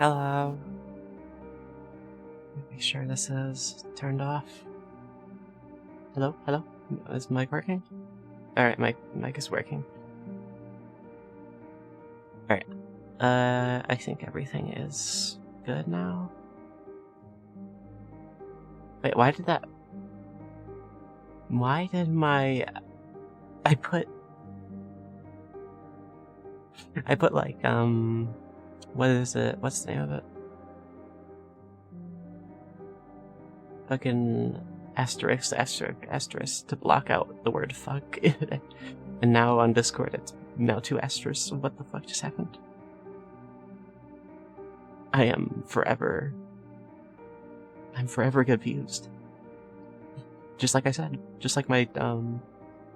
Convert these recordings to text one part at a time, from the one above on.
Hello. Make sure this is turned off. Hello? Hello? Is mic working? Alright, mic is working. Alright. I think everything is good now. Wait, why did my... I put like, what is it? What's the name of it? Fucking asterisk to block out the word fuck. And now on Discord it's now 2 asterisks. What the fuck just happened? I'm forever confused. Just like I said. Just like my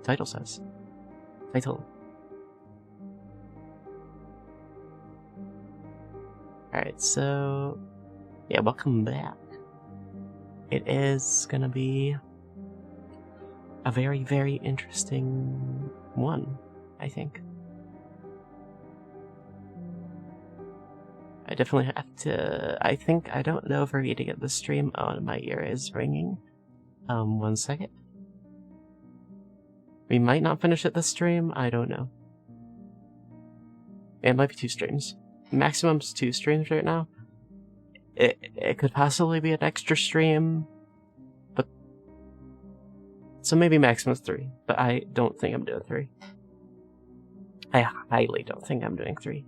title says. Alright, so yeah, welcome back. It is gonna be a very, very interesting one, I think. I definitely have to... I don't know if we're going to get the stream. Oh, my ear is ringing. 1 second. We might not finish it this stream, I don't know. It might be 2 streams. Maximum's 2 streams right now. It could possibly be an extra stream, but... So maybe maximum's 3, but I don't think I'm doing 3. I highly don't think I'm doing 3.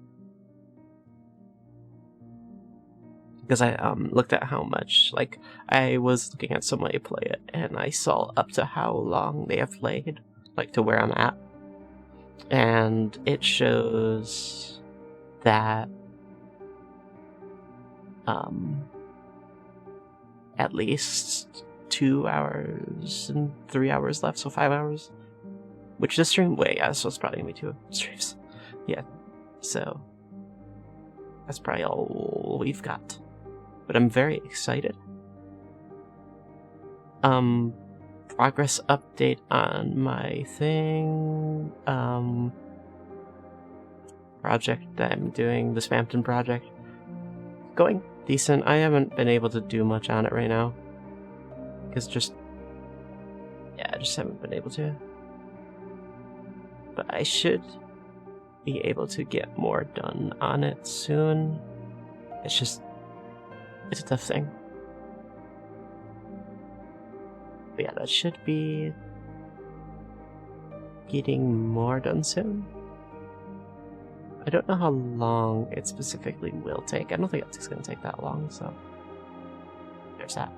Because I looked at how much, like, I was looking at somebody play it, and I saw up to how long they have played, like, to where I'm at. And it shows that, at least 2 hours and 3 hours left, so 5 hours. Which this stream, wait, yeah, so it's probably gonna be 2 streams. Yeah, so that's probably all we've got. But I'm very excited. Progress update on my thing. Project that I'm doing, the Spampton project. Going decent. I haven't been able to do much on it right now. Because I just haven't been able to. But I should be able to get more done on it soon. It's a tough thing. But yeah, that should be getting more done soon. I don't know how long it specifically will take. I don't think it's going to take that long, so there's that.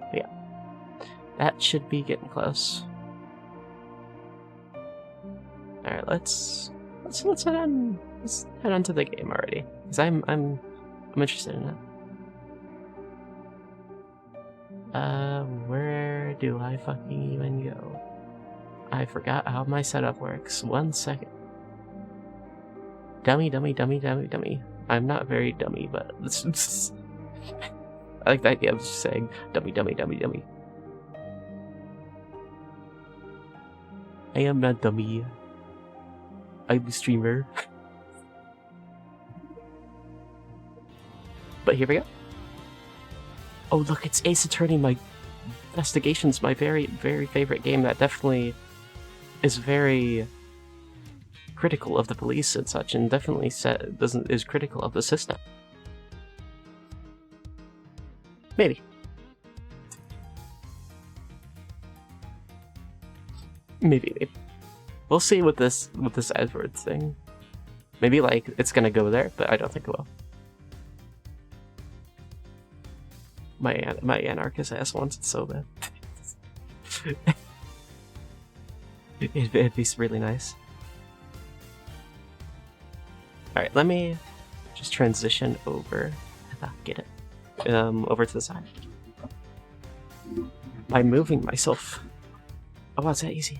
But yeah, that should be getting close. All right, let's head on. Let's head on to the game already, because I'm interested in it. Where do I fucking even go? I forgot how my setup works. 1 second. Dummy. I'm not very dummy, but I like the idea of just saying dummy. I am not dummy. I'm a streamer. But here we go. Oh, look, it's Ace Attorney. My Investigation's my very, very favorite game. That definitely is very critical of the police and such, and definitely is critical of the system. Maybe. Maybe. We'll see with this Edwards thing. Maybe like it's gonna go there, but I don't think it will. My anarchist ass wants it so bad. It'd be really nice. Alright, let me just transition over. Get it. Over to the side. By moving myself. Oh, wow, it's that easy.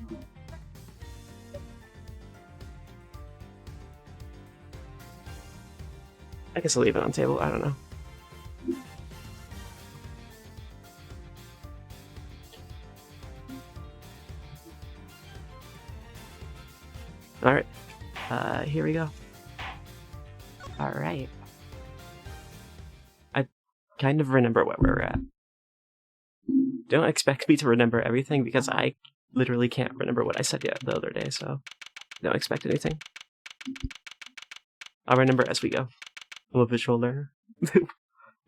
I guess I'll leave it on the table, I don't know. Alright, here we go. Alright. I kind of remember where we're at. Don't expect me to remember everything because I literally can't remember what I said yet the other day, so don't expect anything. I'll remember as we go. I'm a visual learner.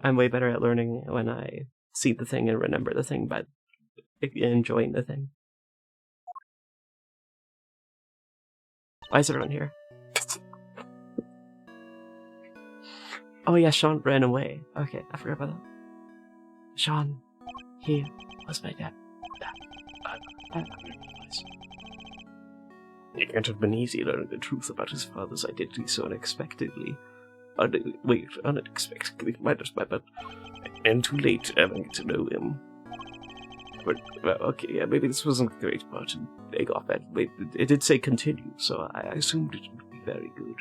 I'm way better at learning when I see the thing and remember the thing by enjoying the thing. Why is everyone here? Oh yeah, Sean ran away. Okay, I forgot about that. Sean, he was my dad. It can't have been easy learning the truth about his father's identity so unexpectedly. Unexpectedly, minus my bad. And too late having to know him. But, well, okay, yeah, maybe this wasn't a great part to take off at. Wait, it did say continue, so I assumed it would be very good.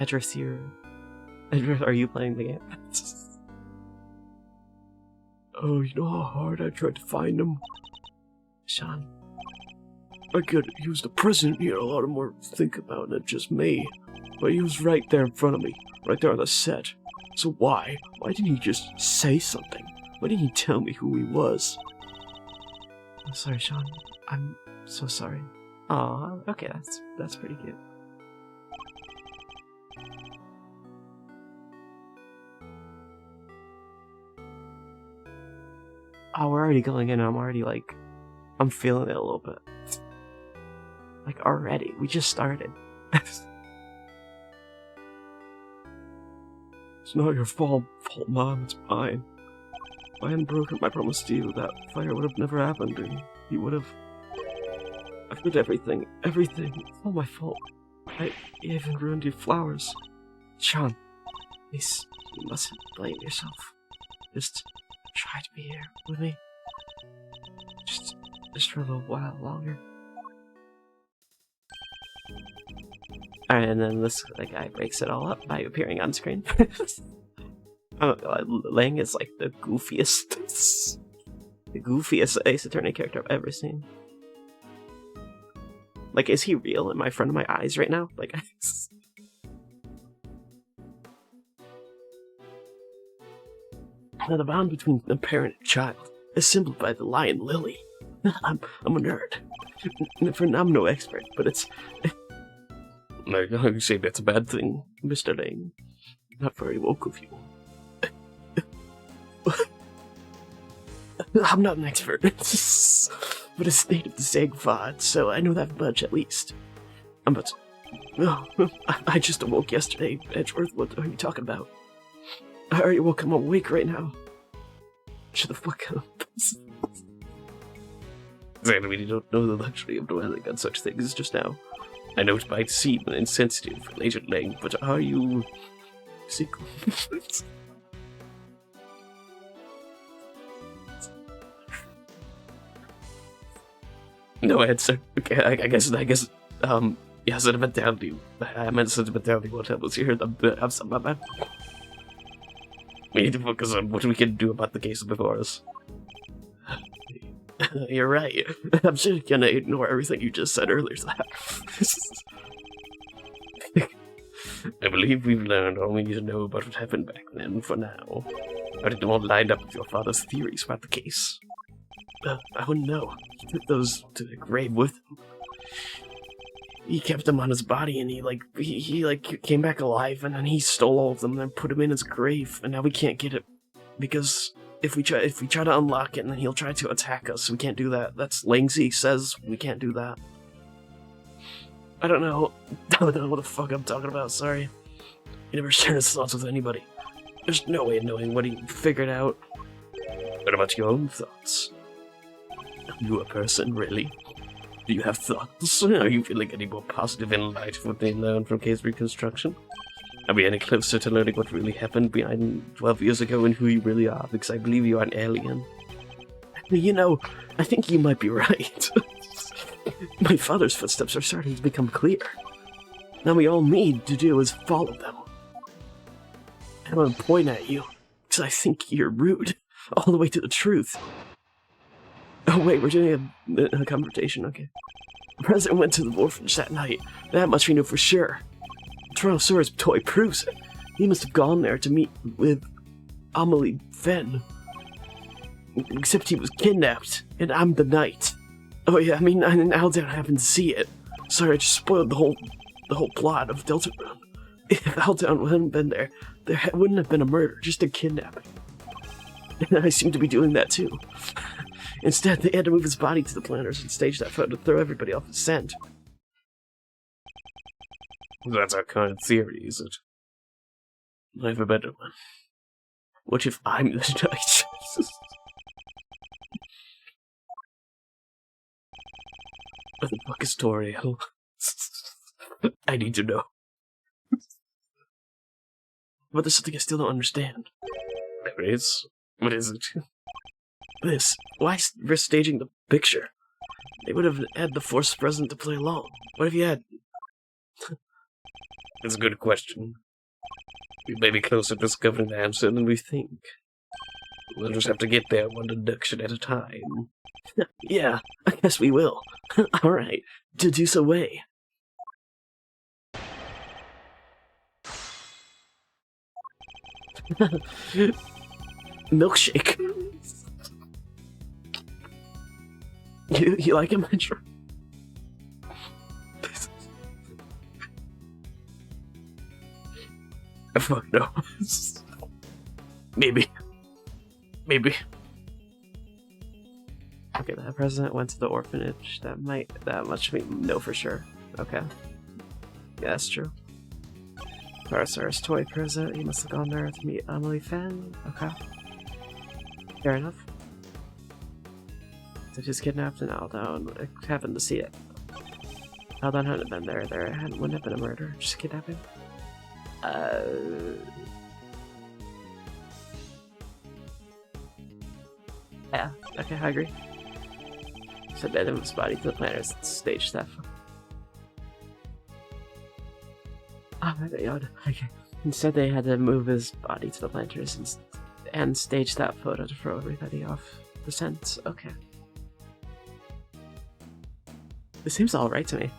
Edris, are you playing the game? Oh, you know how hard I tried to find him? Sean. I get it, he was the president, he had a lot more to think about than just me. But he was right there in front of me, right there on the set. So why? Why didn't he just say something? Why didn't he tell me who he was? I'm sorry, Sean. I'm so sorry. Aw, okay, that's pretty cute. Oh, we're already going in, and I'm already, like, I'm feeling it a little bit. Like, already. We just started. It's not your fault, Mom. It's mine. If I hadn't broken my promise to you, that fire would have never happened, and he would have... I did everything. Everything. It's all my fault. I even ruined your flowers. Sean, please, you mustn't blame yourself. Just try to be here with me. Just for a little while longer. Alright, and then this guy breaks it all up by appearing on screen. Oh god, Lang is like the goofiest Ace Attorney character I've ever seen. Like, is he real in front of my eyes right now? Like, Now, the bond between a parent and child is symbolized by the lion Lily. I'm a nerd. I'm no expert, but it's... No, you say that's a bad thing, Mr. Lang. Not very woke of you. I'm not an expert, but it's native to Zagvad, so I know that much at least. I just awoke yesterday, Edgeworth. What are you talking about? I already woke. I'm awake right now. Shut the fuck up. Exactly, you don't know the luxury of dwelling on such things just now. I know it might seem insensitive, Agent Lang, but are you... sick? No answer. Okay, I guess, yeah, sentimentality. I meant sentimentality won't help us here. I'm sorry, my bad. We need to focus on what we can do about the case before us. You're right. I'm just gonna ignore everything you just said earlier. I believe we've learned all we need to know about what happened back then for now. But it all lined up with your father's theories about the case. I wouldn't know. He took those to the grave with him. He kept them on his body, and he came back alive, and then he stole all of them and then put them in his grave, and now we can't get it because if we try to unlock it, and then he'll try to attack us. We can't do that. That's Langsy says we can't do that. I don't know what the fuck I'm talking about. Sorry. He never shared his thoughts with anybody. There's no way of knowing what he figured out. What about your own thoughts? Are you a person, really? Do you have thoughts? Are you feeling any more positive in light of what they learned from case reconstruction? Are we any closer to learning what really happened behind 12 years ago and who you really are? Because I believe you are an alien. You know, I think you might be right. My father's footsteps are starting to become clear. Now we all need to do is follow them. I'm gonna point at you, because I think you're rude. All the way to the truth. Oh wait, we're doing a conversation, okay. The president went to the orphanage that night. That much we know for sure. Tyrannosaurus toy proves it. He must have gone there to meet with Amelie Fenn. Except he was kidnapped, and I'm the knight. Oh yeah, I mean, Aldown happened to see it. Sorry, I just spoiled the whole plot of Deltarune. If Aldown hadn't been there, wouldn't have been a murder, just a kidnapping. And I seem to be doing that too. Instead, they had to move his body to the planters and stage that photo to throw everybody off the scent. That's our current theory, is it? I have a better one. What if I'm the knight? What the fuck is Toriel? I need to know. But there's something I still don't understand. There is? What is it? This. Why risk staging the picture? They would have had the Force present to play along. What if you had... It's a good question. We may be closer to discovering the answer than we think. We'll just have to get there one deduction at a time. Yeah, I guess we will. Alright, deduce away. Milkshake. You like him, Metro? Fuck no. Maybe. Okay, that president went to the orphanage. That much we know for sure. Okay. Yeah, that's true. Tyrannosaurus toy president, he must have gone there to meet Amelie Fenn. Okay. Fair enough. So she's kidnapped and Aldown happened to see it. Aldown hadn't been there, wouldn't have been a murder, just kidnapping. Yeah, okay, I agree. So they moved his body to the planters and stage stuff. Oh my god, okay. Instead they had to move his body to the planters and stage that photo to throw everybody off the scent. Okay. This seems alright to me.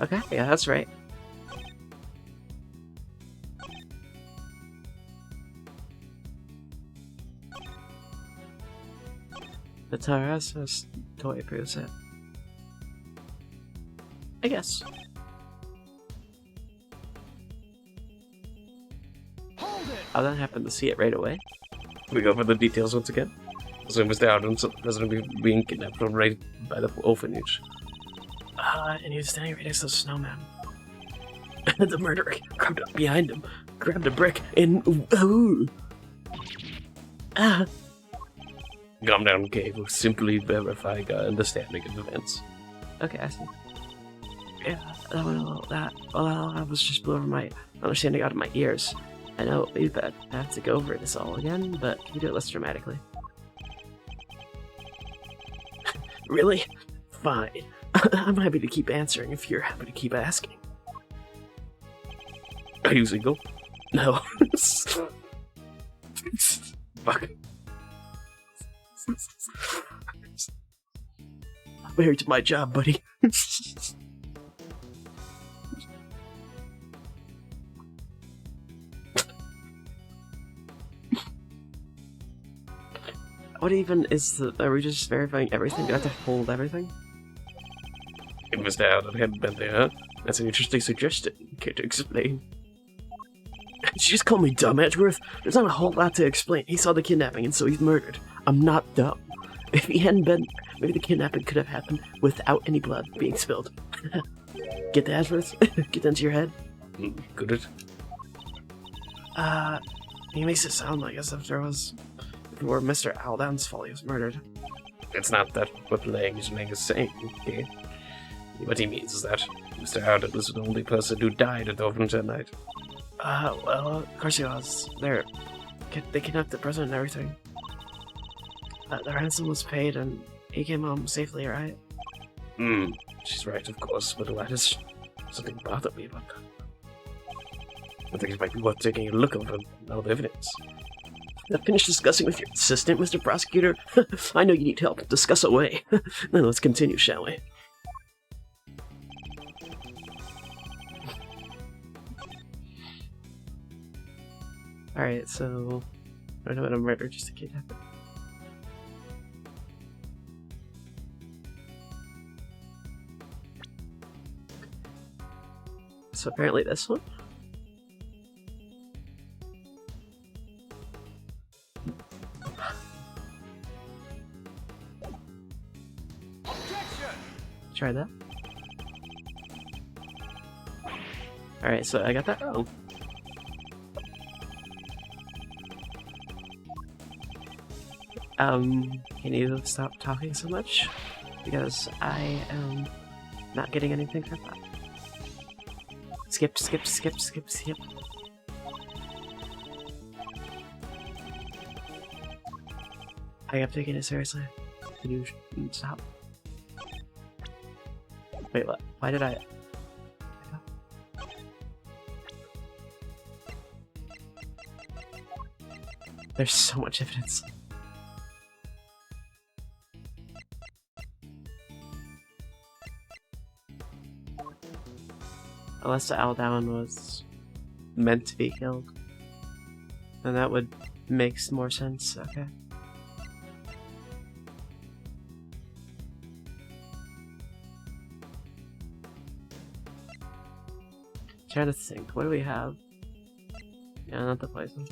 Okay, yeah, that's right. The Tyrannosaurus toy proves it. I guess. I'll then happen to see it right away. We go for the details once again. So Mr. Alden's president being kidnapped from right by the orphanage. And he was standing right next to the snowman. The murderer crept up behind him, grabbed a brick, and ooh. Calm down, Cave. We're simply verifying our understanding of events. Okay, I see. Yeah, I was just blew over my understanding out of my ears. I know we have to go over this all again, but we do it less dramatically. Really? Fine. I'm happy to keep answering if you're happy to keep asking. Are you single? No. Fuck. I'm married to my job, buddy. What even is are we just verifying everything? Do I have to hold everything? If Mr. Alden hadn't been there, that's an interesting suggestion. Care to explain? Did you just call me dumb, Edgeworth? There's not a whole lot to explain. He saw the kidnapping and so he's murdered. I'm not dumb. If he hadn't been, maybe the kidnapping could have happened without any blood being spilled. Get that, Edgeworth? Get that into your head? Could it? He makes it sound like as if it were Mr. Aldown's fault he was murdered. It's not that what Lang is saying, okay? What he means is that Mr. Alden was the only person who died at the orphanage that night. Well, of course he was. They kidnapped the president and everything. The ransom was paid and he came home safely, right? She's right, of course, but why does something bother me about that? I think it might be worth taking a look over all the evidence. Finished discussing with your assistant, Mr. Prosecutor? I know you need help. Discuss away. Then let's continue, shall we? Alright, so... I don't know what a murder just a kidnap. So apparently this one? Try that. Alright, so I got that wrong. Can you stop talking so much? Because I am not getting anything from that. Skip, skip, skip, skip, skip. I am taking it seriously. Can you stop? Wait, what? Why did I... There's so much evidence. Unless the owl down was meant to be killed. Then that would make more sense, okay. Trying to think, what do we have? Yeah, not the poison.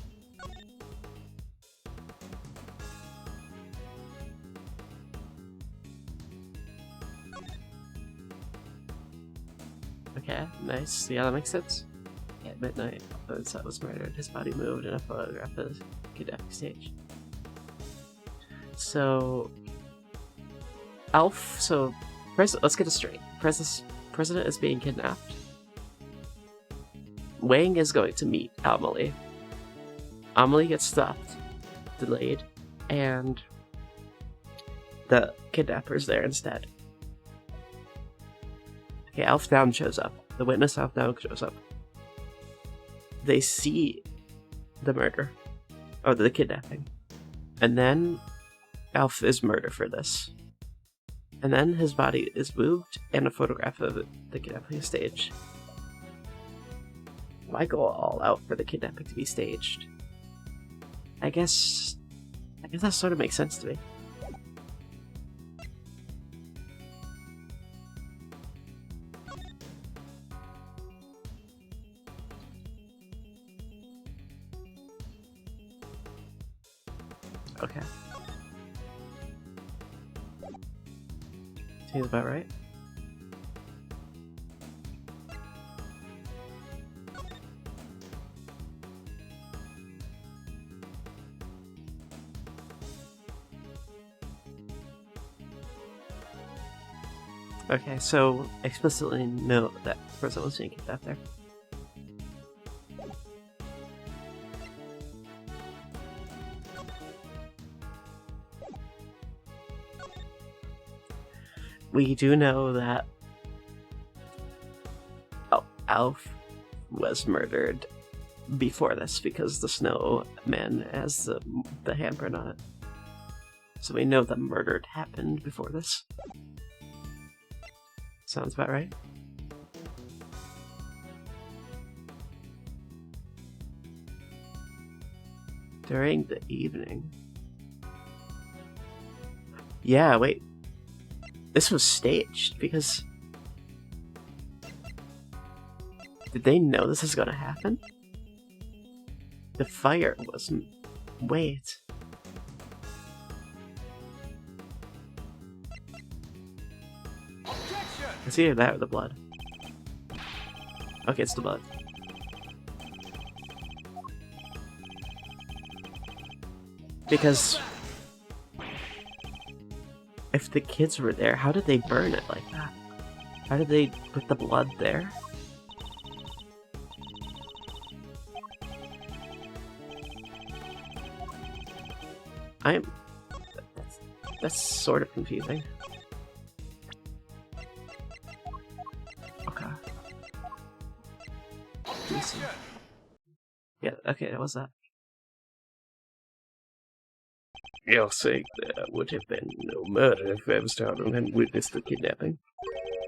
Okay, nice. Yeah, that makes sense. At midnight, Odsat was murdered. His body moved in a photograph of the kidnapping stage. So... Alf, so... let's get it straight. President is being kidnapped. Wang is going to meet Amelie. Amelie gets stopped, delayed, and the kidnapper's there instead. Okay, Alf Down shows up. The witness Alf Down shows up. They see the murder, or the kidnapping, and then Alf is murdered for this. And then his body is moved, and a photograph of the kidnapping is staged. Why go all out for the kidnapping to be staged? I guess that sort of makes sense to me. Okay. Seems about right. Okay, so explicitly note that the person was being kidnapped there. We do know that Alf was murdered before this because the snowman has the handprint on it. So we know the murder happened before this. Sounds about right. During the evening. Yeah, wait. This was staged because... Did they know this was gonna happen? The fire wasn't... Wait. It's either that or the blood. Okay, it's the blood. Because... if the kids were there, how did they burn it like that? How did they put the blood there? That's sort of confusing. Okay. Decent. Yeah, okay, what was that? You're saying there would have been no murder if Mr. Alden hadn't witnessed the kidnapping.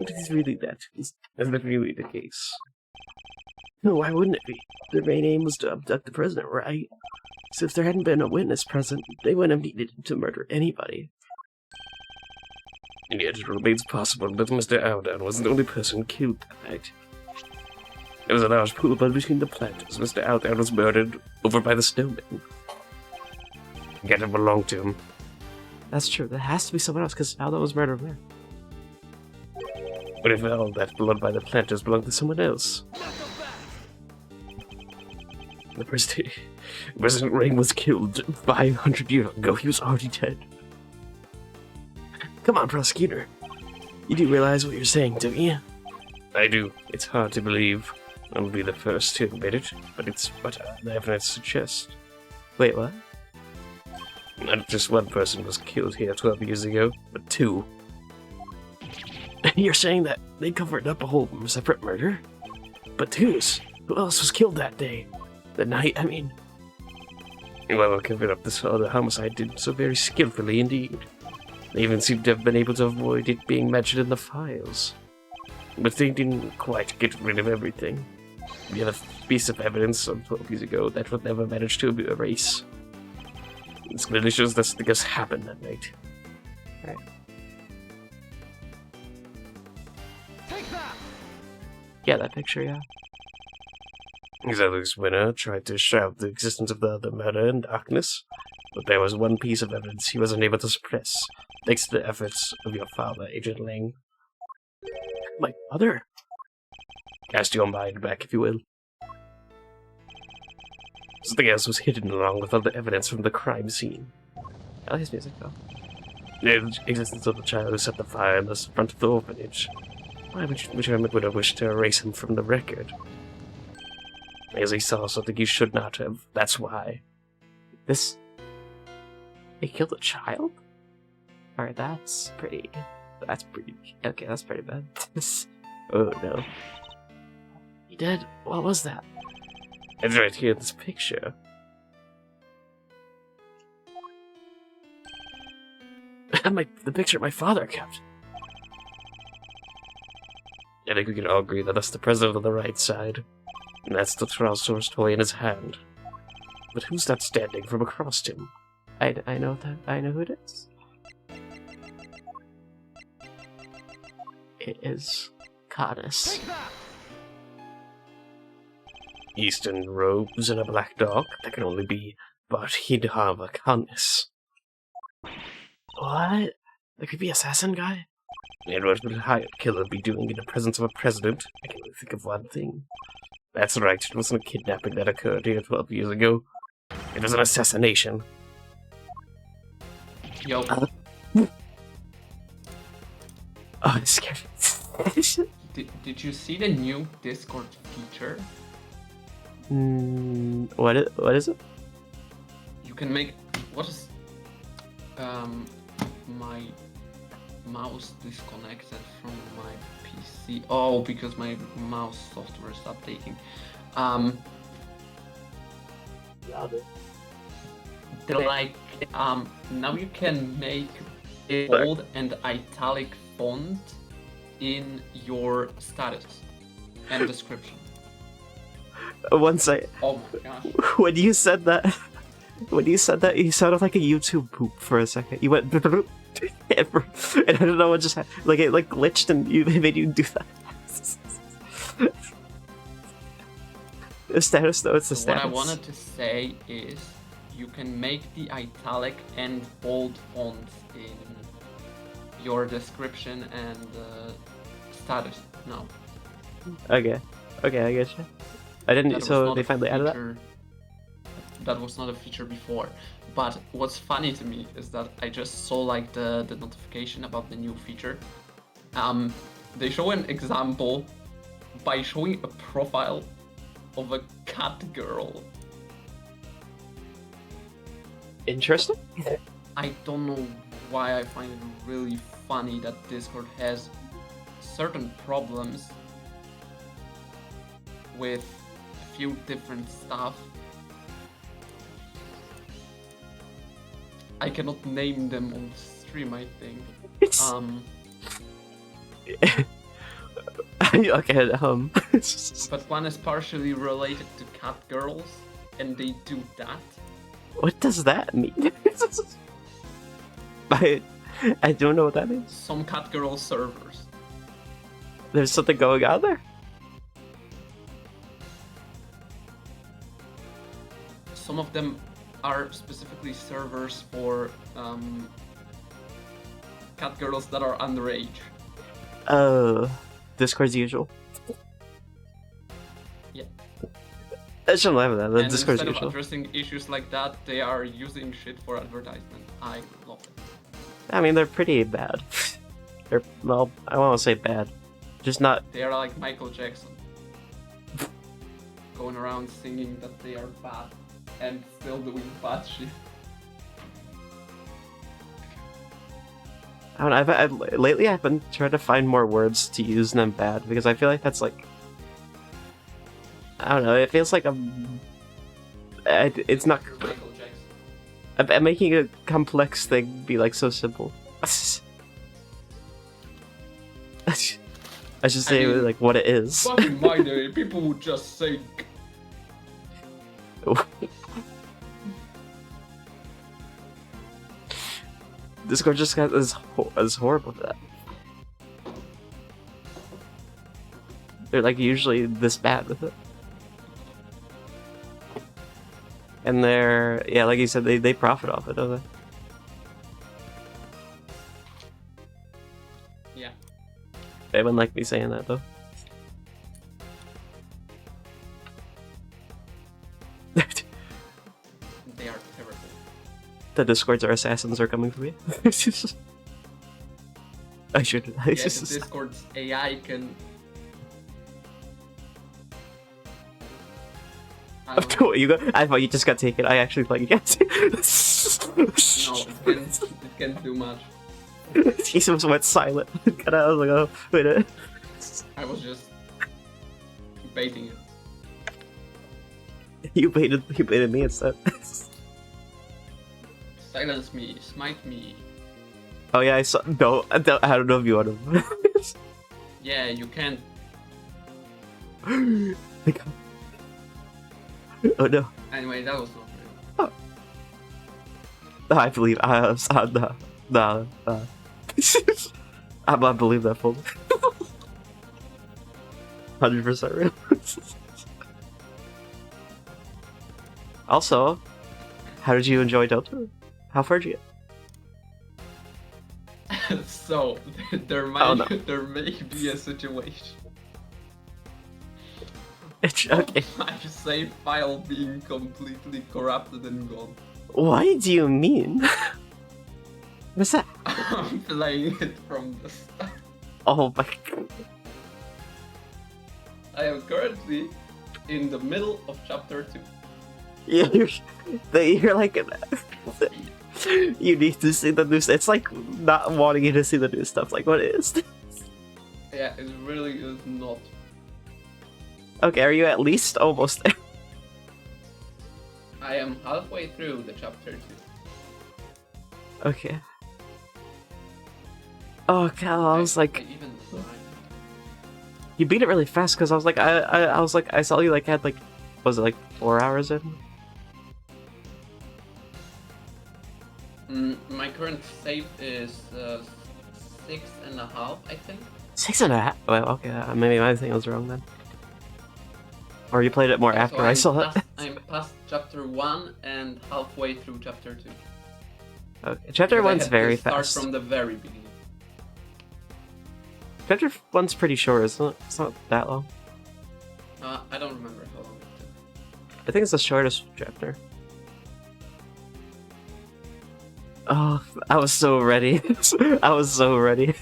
But is that really the case? No, why wouldn't it be? Their main aim was to abduct the president, right? So if there hadn't been a witness present, they wouldn't have needed to murder anybody. And yet it remains possible that Mr. Alden wasn't the only person killed that night. There was a large pool of blood between the planters. Mr. Alden was murdered over by the snowman. Get it belonged to him. That's true. There has to be someone else, because Aldo was murdered there. But if all that blood by the planters belonged to someone else? The President Ring was killed 500 years ago. He was already dead. Come on, Prosecutor. You do realize what you're saying, don't you? I do. It's hard to believe. I'll be the first to admit it, but it's what the evidence suggests. Wait, what? Not just one person was killed here 12 years ago, but two. You're saying that they covered up a whole separate murder? But twos? Who else was killed that day? The night, I mean. Whoever covered up this other homicide did so very skillfully indeed. They even seem to have been able to avoid it being mentioned in the files. But they didn't quite get rid of everything. We have a piece of evidence from 12 years ago that would never manage to erase. This clearly shows that something else happened that night. Right. Yeah, that picture, yeah. Zelda's winner tried to shroud the existence of the other murder in darkness, but there was one piece of evidence he was unable to suppress, thanks to the efforts of your father, Agent Ling. My father? Cast your mind back, if you will. Something else was hidden along with other evidence from the crime scene. I like his music, though. The existence of the child who set the fire in the front of the orphanage. Why would have wished to erase him from the record? Because he saw something he should not have. That's why. This... They killed a child? Alright, that's pretty... Okay, that's pretty bad. Oh, no. He did? What was that? It's right here in this picture. The picture my father kept. I think we can all agree that that's the president on the right side. And that's the Tyrannosaurus toy in his hand. But who's that standing from across him? I know that. I know who it is. It is Canis. Eastern robes and a black dog? That can only be Hidhava Canis. What? The creepy assassin guy? And what would a hired killer be doing in the presence of a president? I can only think of one thing. That's right, it wasn't a kidnapping that occurred here 12 years ago. It was an assassination. Yo. Oh, it scared me. Did you see the new Discord feature? What is it? You can make... What is... My mouse disconnected from my PC. Oh, because my mouse software is updating. Now you can make bold and italic font in your status and description. Once I... Oh my gosh. When you said that, you sounded like a YouTube poop for a second. You went... and I don't know what just happened. Like, it like glitched and it made you do that. The status, though, it's the status. What I wanted to say is you can make the italic and bold fonts in your description and status now. Okay, I get you. I didn't. So they finally added that. That was not a feature before. But what's funny to me is that I just saw like the notification about the new feature. They show an example by showing a profile of a cat girl. Interesting. I don't know why I find it really funny that Discord has certain problems with a few different stuff. I cannot name them on the stream, I think. It's okay. But one is partially related to cat girls, and they do that. What does that mean? I don't know what that means. Some cat girl servers. There's something going on there. Some of them are specifically servers for cat girls that are underage. Discord's usual. Yeah. I shouldn't laugh at that. The And Discord's instead of usual. addressing issues like that, they are using shit for advertisement. I love it. I mean, they're pretty bad. They're, well, I won't say bad. Just not. They are like Michael Jackson. Going around singing that they are bad and still doing bad shit. I don't know. Lately, I've been trying to find more words to use than bad because I feel like that's like. I don't know. It feels like it's not. Michael Jackson. I'm making a complex thing be like so simple. I should say mean, like what it is. Back in my day, people would just say. Discord just got is horrible for that. They're like usually this bad with it. And they're, yeah, like you said, they profit off it, don't they? Yeah. They wouldn't like me saying that, though. They are terrible. The Discords are assassins are coming for me. I should. Yeah, the Discord's AI can... I don't know. I thought you just got taken. I actually thought you got No, it can't do much. He was went silent. And I was like, oh, wait a minute. I was just baiting it. You baited me instead. Silence me, smite me. Oh yeah, I saw. No, I don't know if you want to. Yeah, you can't. Oh no. Anyway, that was not real. Oh, I believe. No. I believe that fully. 100% real. Also, how did you enjoy Delta? How far did you get? So, there Oh, no. there may be a situation. Okay. My save file being completely corrupted and gone. What do you mean? What's that? I'm playing it from the start. Oh my god. I am currently in the middle of chapter 2. You're like you need to see the new stuff. It's like not wanting you to see the new stuff. Like, what is this? Yeah, it really is not. Okay, are you at least almost there? I am halfway through the chapter 2. Okay. Oh god, I was like, even you beat it really fast because I was like, I was like, I saw you like had like, was it like 4 hours in? My current save is 6.5, I think. 6.5? Well, okay, maybe my thing was wrong then. Or you played it more after I saw it. I'm past chapter 1 and halfway through chapter 2. Okay, chapter Because I 1's had very to start fast. from the very beginning. Chapter 1's pretty short, isn't it? It's not that long. I don't remember how long it took. I think it's the shortest chapter. Oh, I was so ready. I was so ready.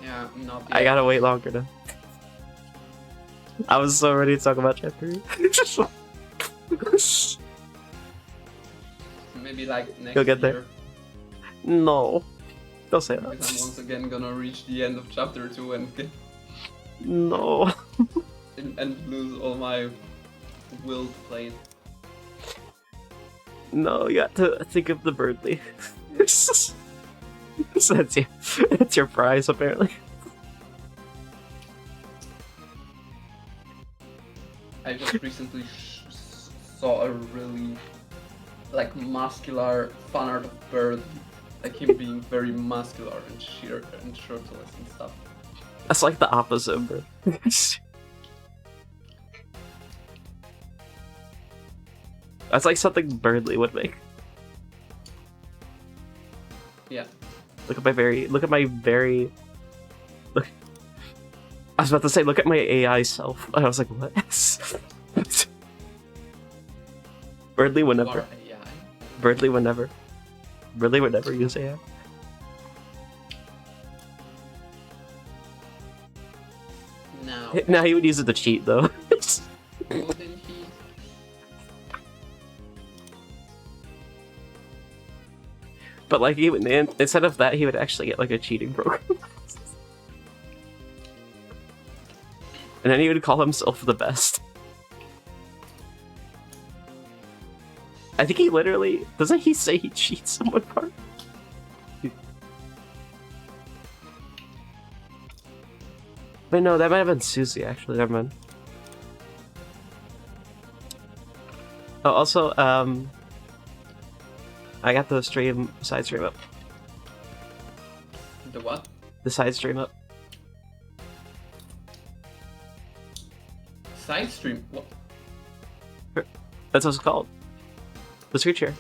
Yeah, not I yet. gotta wait longer now. I was so ready to talk about chapter 3. Maybe like next You'll get year. there. No. Don't say Because I'm that. once again gonna reach the end of chapter 2 and No. and lose all my will to play it. No, you got to think of the Birdly. So that's your prize, apparently. I just recently saw a really like muscular fan art of Bird, like him being very muscular and sheer and shirtless and stuff. That's like the opposite of Bird. That's like something Birdly would make. Yeah. Look at my very. Look. I was about to say, look at my AI self. I was like, what? Birdly would never. Birdly would never. Birdly would never use AI. No. Now he would use it to cheat, though. Wouldn't he? But like, he would, instead of that, he would actually get like a cheating program. And then he would call himself the best. I think he literally... Doesn't he say he cheats in one part? Wait, no, that might have been Susie, actually. Never mind. Oh, also, I got the side stream up. The what? The side stream up. Side stream? What? That's what it's called. The screen share.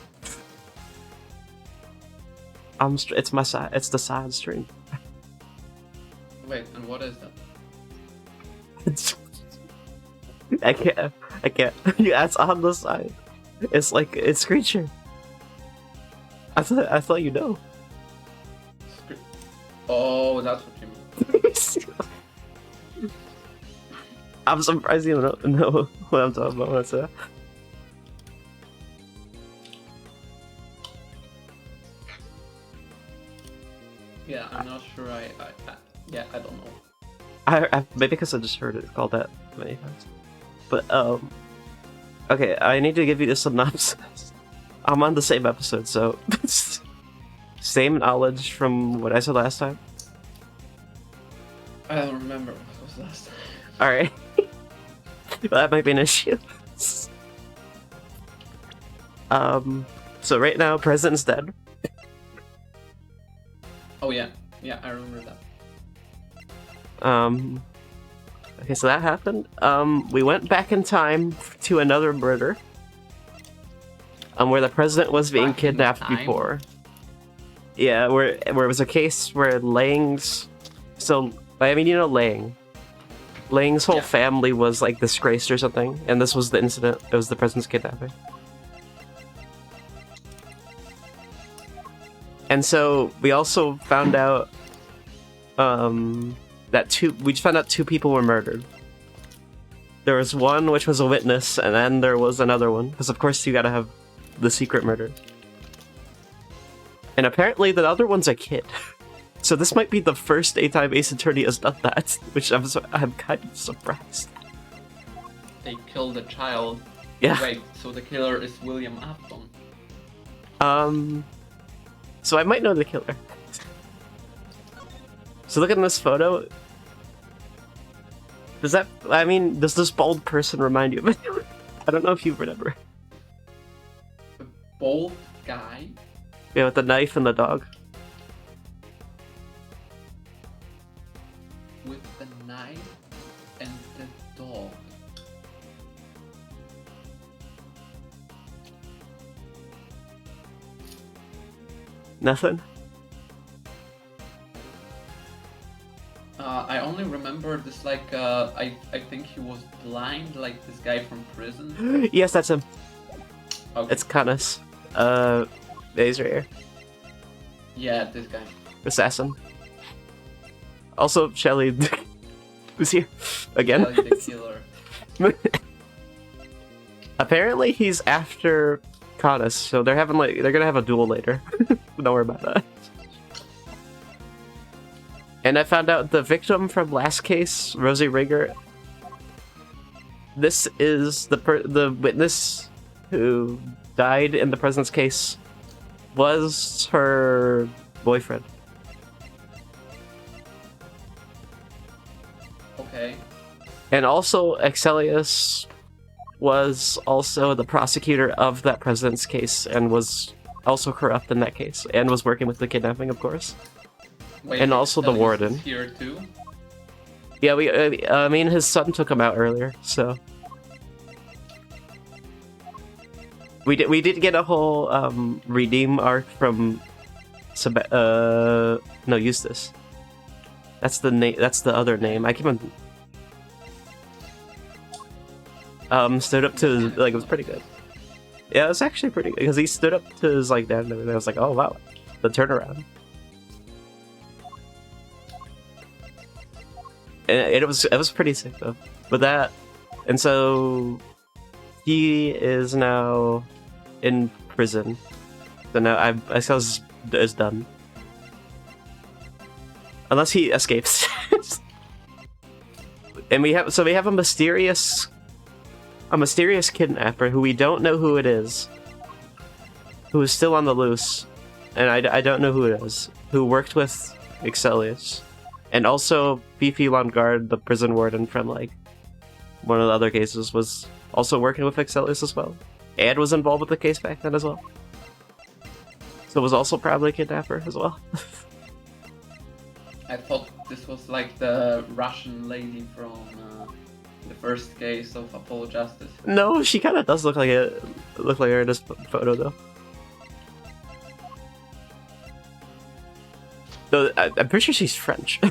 It's my side. It's the side stream. Wait, and what is that? I can't. Yeah, it's on the side. It's like it's screen share. I thought you know. Oh, that's what you mean. I'm surprised you don't know what I'm talking about. What's that? Yeah, I'm not sure. Yeah, I don't know. I maybe because I just heard it called that many times. But okay, I need to give you the synopsis. I'm on the same episode, so same knowledge from what I said last time. I don't remember what was last time. All right, well, that might be an issue. So right now, President's dead. Oh yeah, I remember that. Okay, so that happened. We went back in time to another murder. Where the president was being kidnapped before. Yeah, where it was a case where Lang's... So, I mean, you know Lang. Lang's whole family was, like, disgraced or something, and this was the incident. It was the president's kidnapping. And so, we also found out, we found out 2 people were murdered. There was one which was a witness, and then there was another one, because of course you gotta have the secret murder. And apparently the other one's a kid. So this might be the first daytime Ace Attorney has done that, which I'm kind of surprised. They killed a child. Yeah. Wait, so the killer is William Afton? So I might know the killer. So look at this photo. Does this bald person remind you of anyone? I don't know if you remember. The bald guy? Yeah, with the knife and the dog. With the knife and the dog. Nothing? I only remember this, like, I think he was blind, like this guy from prison. Yes, that's him. Okay. It's Canis. He's right here. Yeah, this guy. Assassin. Also, Shelly who's here again. Shelly the killer. Apparently, he's after Canis, so they're gonna have a duel later. Don't worry about that. And I found out the victim from last case, Rosie Rigger. This is the witness who died in the president's case was her boyfriend. Okay. And also, Excelius was also the prosecutor of that president's case and was also corrupt in that case and was working with the kidnapping, of course. Wait, And also the Ellis warden. is here too? Yeah, I mean, his son took him out earlier, so we did get a whole redeem arc from Eustace. That's the name. That's the other name. I keep on. Stood up to like, it was pretty good. Yeah, it was actually pretty good because he stood up to his like dad and everything. I was like, oh wow, the turnaround. And it was pretty sick though. But that, and so he is now in prison. So now I suppose is done, unless he escapes. And we have a mysterious kidnapper who we don't know who it is, who is still on the loose, and I don't know who it is, who worked with Excelius, and also Fifi Longard, the prison warden from like one of the other cases, was also working with Excelius as well, and was involved with the case back then as well. So was also probably a kidnapper as well. I thought this was like the Russian lady from the first case of Apollo Justice. No, she kind of does look like her in this photo though. Though I'm pretty sure she's French.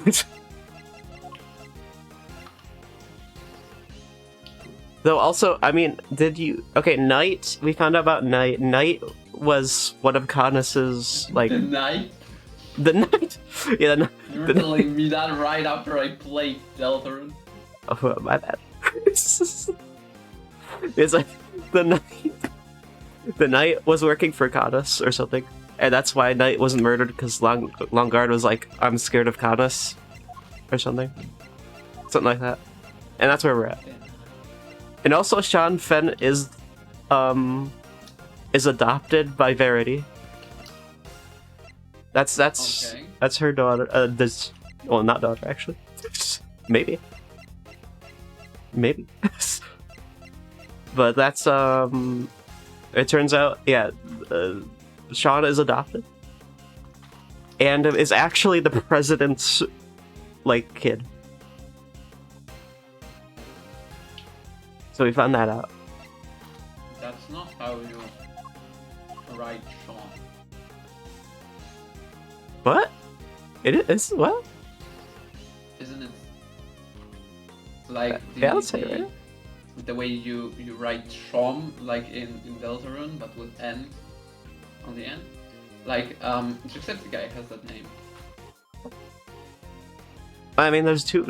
Though also, I mean, did you? Okay, Knight. We found out about Knight. Knight was one of Canis's like. The Knight? The Knight. Yeah. You were telling me that right after I played Deltarune. Oh, my bad. It's like the Knight. The Knight was working for Canis or something, and that's why Knight wasn't murdered because Longard was like, "I'm scared of Canis," or something like that, and that's where we're at. And also, Sean Fenn is adopted by Verity. That's Okay. That's her daughter. Well, not daughter actually. Maybe. But that's it turns out, yeah, Sean is adopted and is actually the president's like kid. So we found that out. That's not how you write Sean. What? It is what? Isn't it like yeah, I'll say it, right? the way you write Shom, like in Deltarune, but with N on the end? Like, Jacksepticeye has that name. I mean, there's two.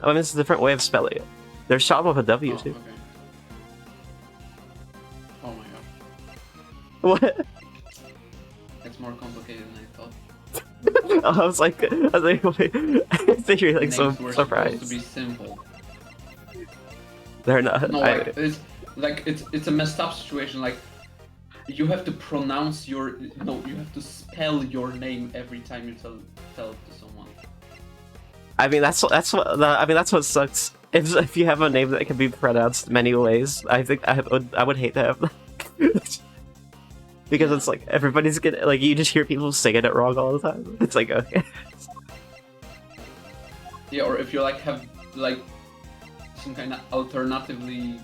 I mean, it's a different way of spelling it. There's Sean with a W Oh, too. okay. Oh my god. What? It's more complicated than I thought. I was like, wait. I think you're like so Names were surprised. supposed to be simple. They're not. No, like it's a messed up situation. Like, you have to pronounce you have to spell your name every time you tell it to someone. I mean, that's what sucks. If you have a name that can be pronounced many ways, I think I would hate to have that. Because it's like everybody's gonna like, you just hear people saying it wrong all the time. It's like, okay. Yeah, or if you like have like some kind of alternatively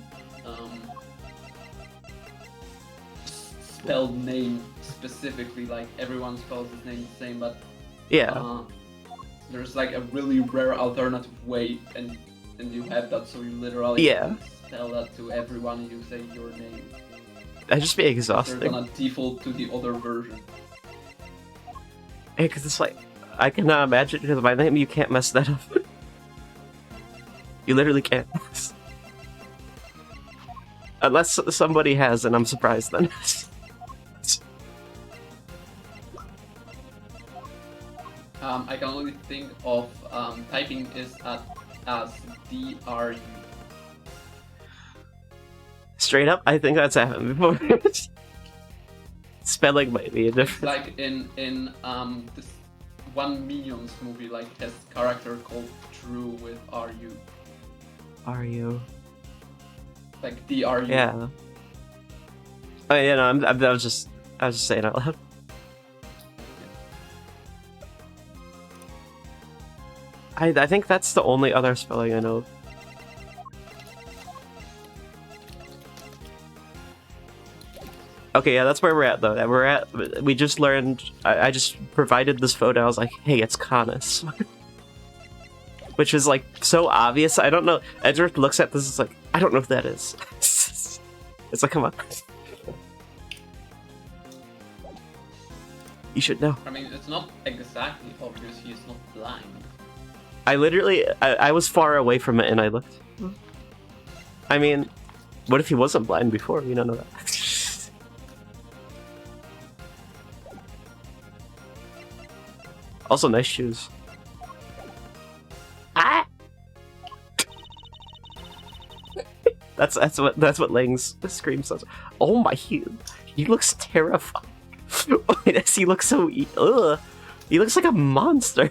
spelled name specifically, like everyone spells his name the same, but Yeah. There's like a really rare alternative way, and you have that, so you literally Yeah. spell that to everyone you say your name. That'd just be They're exhausting. gonna default to the other version. Yeah, because it's like, I cannot imagine, because my name, you can't mess that up. You literally can't. Unless somebody has, and I'm surprised then. I can only think of typing is as DRU. Straight up, I think that's happened before. Spelling might be a It's difference. like in this one Minions movie, like has character called Drew with RU. Are you? Like DRU. Yeah. Oh yeah, no, I was just saying out loud. I think that's the only other spelling I know of. Okay, yeah, that's where we're at though. We just learned. I just provided this photo. I was like, hey, it's Canis, which is like so obvious. I don't know. Edward looks at this. Is like, I don't know if that is. It's like, come on. You should know. I mean, it's not exactly obvious. He is not blind. I literally, I was far away from it and I looked. I mean, what if he wasn't blind before? We don't know that. Also, nice shoes. Ah! That's what Lang's scream says. Oh my, he looks terrifying. Why does he look so? Ugh. He looks like a monster.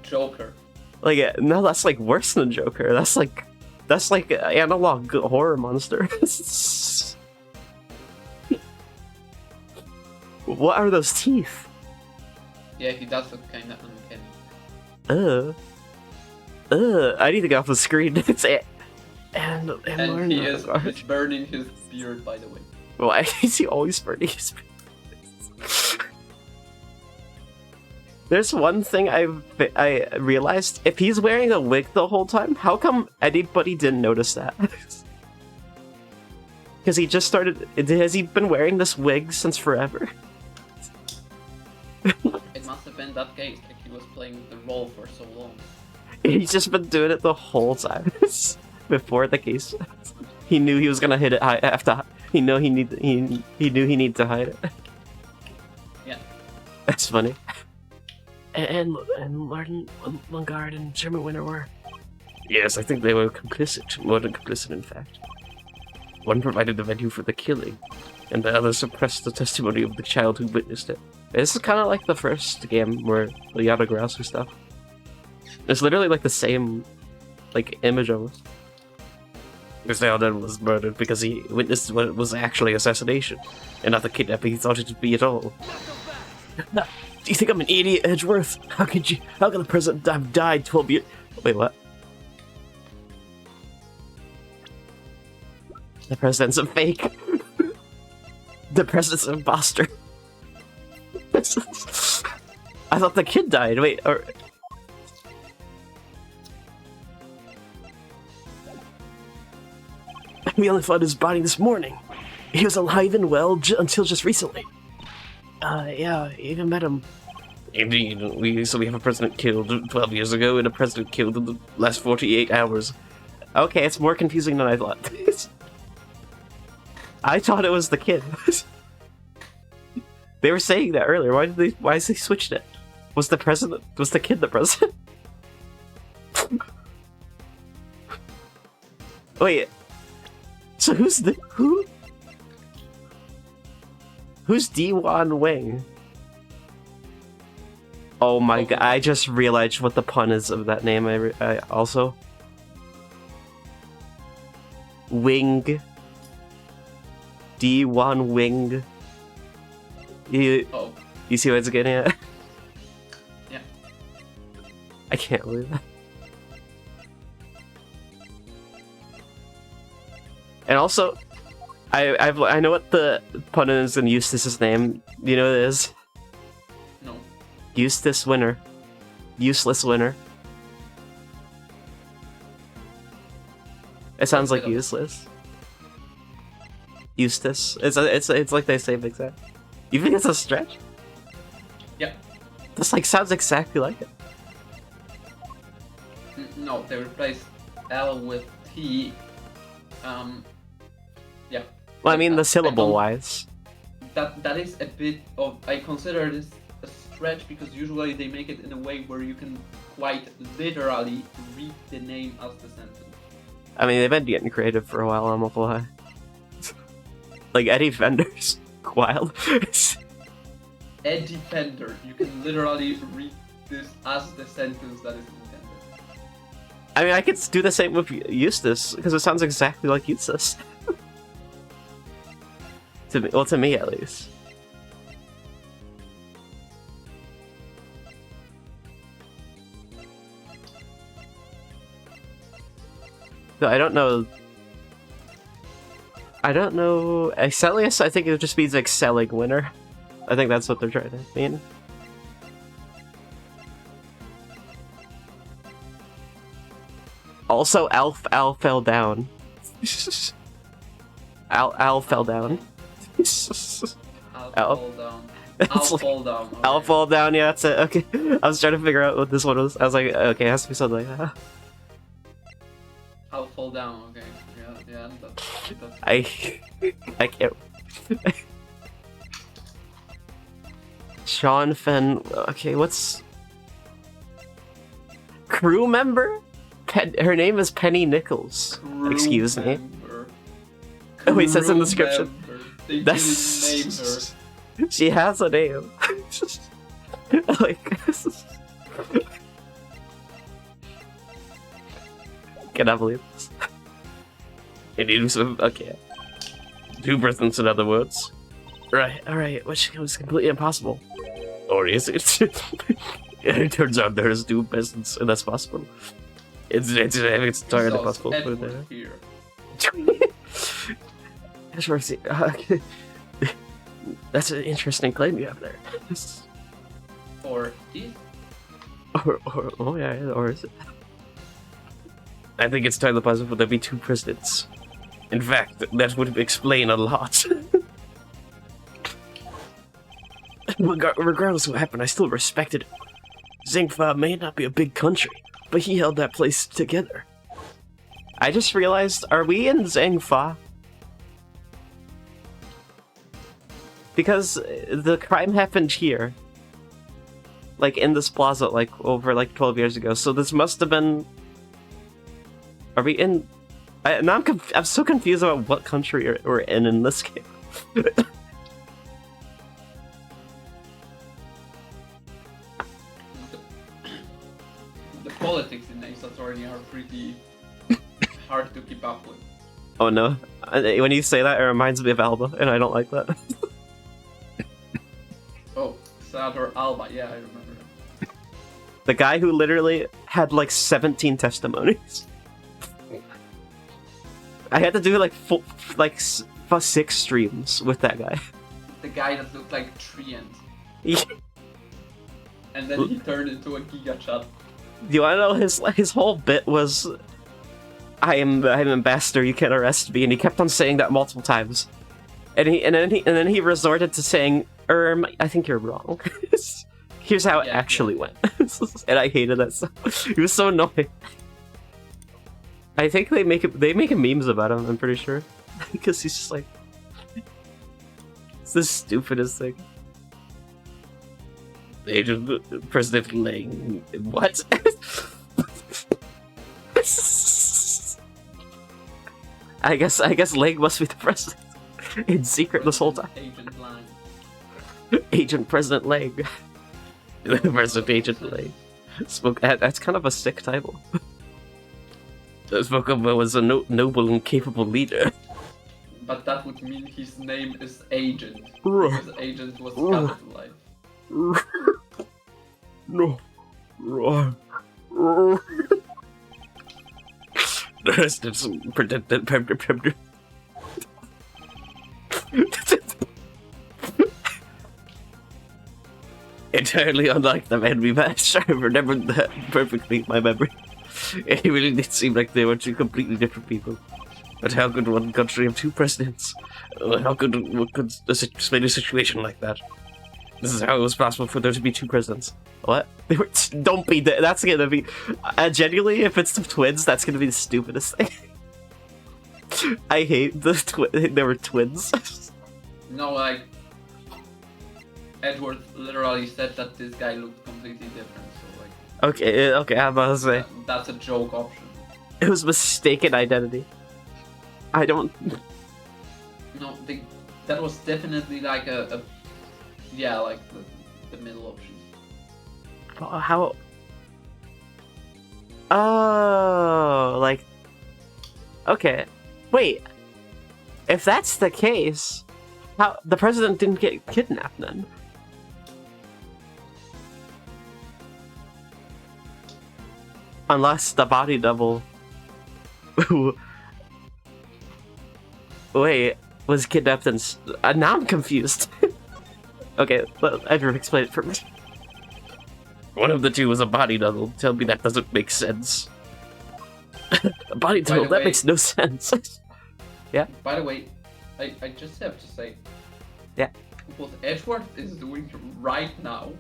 Joker. Like, no, that's like worse than Joker. That's like analog horror monster. What are those teeth? Yeah, he does look kind of uncanny. I need to get off the screen. It's it. And And he is burning his beard, by the way. Why is he always burning his beard? There's one thing I realized. If he's wearing a wig the whole time, how come anybody didn't notice that? Because he just started... Has he been wearing this wig since forever? It must have been that case, like he was playing the role for so long. He's just been doing it the whole time. Before the case. He knew he was gonna hit it after... He knew he needed to hide it. Yeah. That's funny. And Martin Lungard and Sherman Winter were. Yes, I think they were complicit. More than complicit, in fact. One provided the venue for the killing, and the other suppressed the testimony of the child who witnessed it. This is kind of like the first game where the Yatagrasu stuff. It's literally like the same, like, image of us. Mr. Alden was murdered because he witnessed what was actually assassination, and not the kidnapping he thought it to be at all. Do you think I'm an idiot, Edgeworth? How can the president have died 12 years? Wait, what? The president's a fake. The president's an imposter. I thought the kid died. Wait, or... We only found his body this morning. He was alive and well until just recently. Yeah, even met him. Indeed, we have a president killed 12 years ago and a president killed in the last 48 hours. Okay, it's more confusing than I thought. I thought it was the kid. They were saying that earlier. Why is they switched it? Was the kid the president? Wait. So who's D1 Wing? Oh my god, I just realized what the pun is of that name. I also... Wing. D1 Wing. You see what it's getting at? Yeah. I can't believe that. And also, I know what the pun is in Eustace's name. Do you know what it is? No. Eustace Winter. Useless Winter. It sounds like useless. Eustace. It's like they say big that. You think it's a stretch? Yeah. This like sounds exactly like it. No, they replaced L with T. Yeah. Well, I mean the syllable wise. That is a bit of... I consider this a stretch because usually they make it in a way where you can quite literally read the name as the sentence. I mean, they've been getting creative for a while, I'm not gonna lie. Like Eddie Fenders. wild. A defender. You can literally read this as the sentence that is intended. I mean, I could do the same with Eustace, because it sounds exactly like Eustace. To me, well, to me at least. No, I don't know. Excelius, I think it just means excelling winner. I think that's what they're trying to mean. Also, Al fell down. Al fell down. I'll fall down. I'll fall down. Okay. I'll fall down, yeah, that's it. Okay. I was trying to figure out what this one was. I was like, okay, it has to be something like that. I'll fall down, okay. Yeah, that's... I can't. Sean Fenn. Okay, what's crew member? Her name is Penny Nichols. Excuse me. Oh, it says in the description. They That's didn't name her. She has a name. Like, cannot believe this. It needs some. Okay. 2%, in other words. Right, alright, which was completely impossible. Or is it? It turns out there's 2%, and that's possible. It's entirely possible. Edward here. That's an interesting claim you have there. Or is? Oh yeah, or is it? I think it's entirely possible there'd be 2 presidents. In fact, that would explain a lot. Regardless of what happened, I still respected him. Zingfa may not be a big country, but he held that place together. I just realized, are we in Zangfa? Because the crime happened here. Like, in this plaza, like, over, 12 years ago. So this must have been... Are we in... Now I'm so confused about what country we're in this game. The politics in Ace Attorney are pretty hard to keep up with. Oh no. When you say that, it reminds me of Alba, and I don't like that. Oh, Senator Alba, yeah, I remember him. The guy who literally had like 17 testimonies. I had to do like 6 streams with that guy. The guy that looked like Treant. Yeah. And then he turned into a Giga Chat. Do you want to know his whole bit was, I'm ambassador, you can't arrest me, and he kept on saying that multiple times, and then he resorted to saying, I think you're wrong. Here's how it actually went, and I hated that so. He was so annoying. I think they make memes about him. I'm pretty sure, because he's just like, it's the stupidest thing. Agent President Lang. What? I guess Lang must be the president in secret this whole time. Agent Lang. Agent President Lang. President Agent Lang. That's kind of a sick title. Spoke of as a noble and capable leader. But that would mean his name is Agent. Because Agent was capitalized. No. The rest is pretended. Entirely unlike the men we met. I remembered that perfectly in my memory. It really did seem like they were 2 completely different people. But how could one country have 2 presidents? How could explain a situation like that? This is how it was possible for there to be 2 presidents. What? They were don't be that's gonna be genuinely, if it's the twins, that's gonna be the stupidest thing. I hate they were twins. No, like Edward literally said that this guy looked completely different, so like okay, I'm about to say that's a joke option. it was mistaken identity. I don't No, that was definitely like a yeah, like the middle option. How? Oh, like, okay. Wait, if that's the case, how the president didn't get kidnapped then? Unless the body double, wait, was kidnapped and now I'm confused. Okay, Edward, explain it for me. One of the two was a body double. Tell me that doesn't make sense. A body double, that way- makes no sense. By the way, I just have to say, Yeah. what Edward is doing right now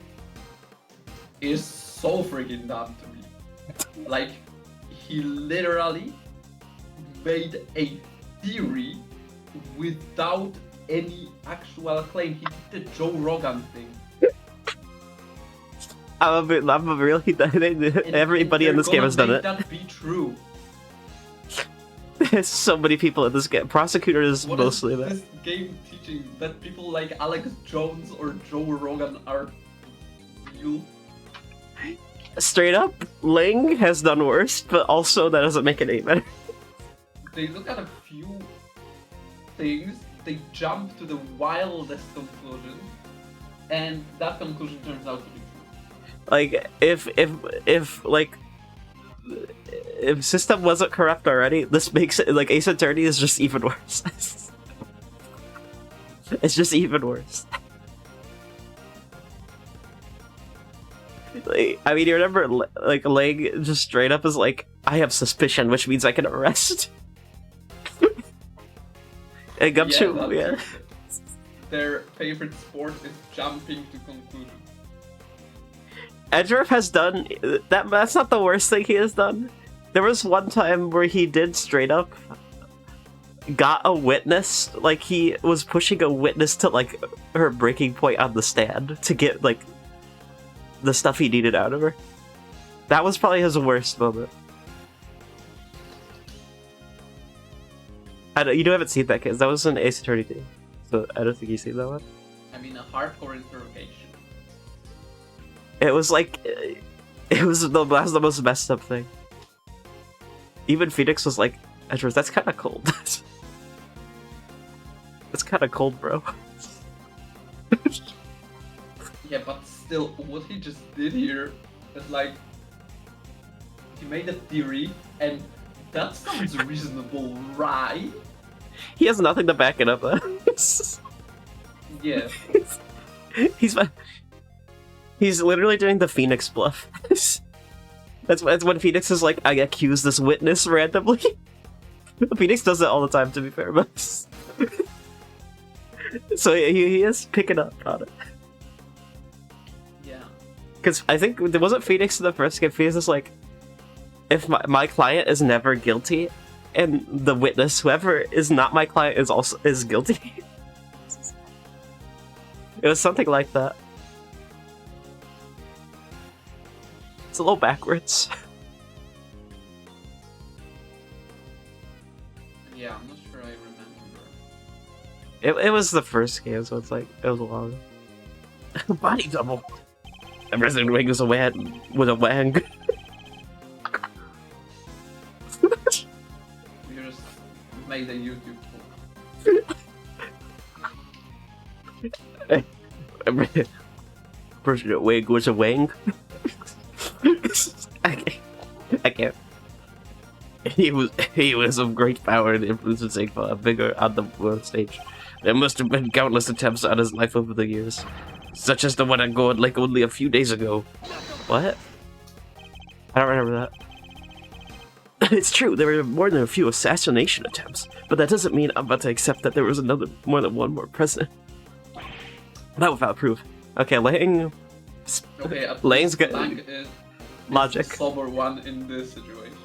is so freaking dumb to me. Like, he literally made a theory without any actual claim. He did the Joe Rogan thing. I'm really everybody in they're this game gonna has done make it. That be true. There's so many people in this game. Prosecutor is What mostly is that. this game teaching? That people like Alex Jones or Joe Rogan are real? Straight up, Ling has done worse, but also that doesn't make it any better. They look at a few things, they jump to the wildest conclusion, and that conclusion turns out to be true. Like, if system wasn't corrupt already, this makes it like Ace Attorney is just even worse. It's just even worse. Like, I mean, you remember, like, Ling just straight up is like, I have suspicion, which means I can arrest. And Gumshoe, yeah. Their favorite sport is jumping to conclusions. Edgeworth has done that. That's not the worst thing he has done. There was one time where he did straight up got a witness, like he was pushing a witness to like her breaking point on the stand to get like the stuff he needed out of her. That was probably his worst moment. You haven't seen that, kids. That was an Ace Attorney thing, so I don't think you've seen that one. I mean, a hardcore interrogation. It was like, it was the most messed up thing. Even Phoenix was like, Edgeworth, that's kind of cold. That's kind of cold, bro. Yeah, but still, what he just did here is like, he made a theory, and that sounds reasonable, right? He has nothing to back it up. Yeah. He's literally doing the Phoenix bluff. That's when Phoenix is like, I accuse this witness randomly. Phoenix does it all the time, to be fair, but so he is picking up on it. Yeah. Because I think there wasn't Phoenix in the first game. Phoenix is like, if my client is never guilty, and the witness, whoever is not my client, is guilty. It was something like that. It's a little backwards. Yeah, I'm not sure I remember. It was the first game, so it's like it was a long. Body double. And Resident Wing was a wang with a wang. You just made a YouTube post. President Wing was a wang. I can't. He was of great power and influence and saying a bigger on the world stage. There must have been countless attempts on his life over the years, such as the one on Gourd Lake only a few days ago. What? I don't remember that. It's true, there were more than a few assassination attempts, but that doesn't mean I'm about to accept that there was more than one more president. Not without proof. Okay, Lang. Okay, at Lang's least good. Lang is Logic. the sober one in this situation.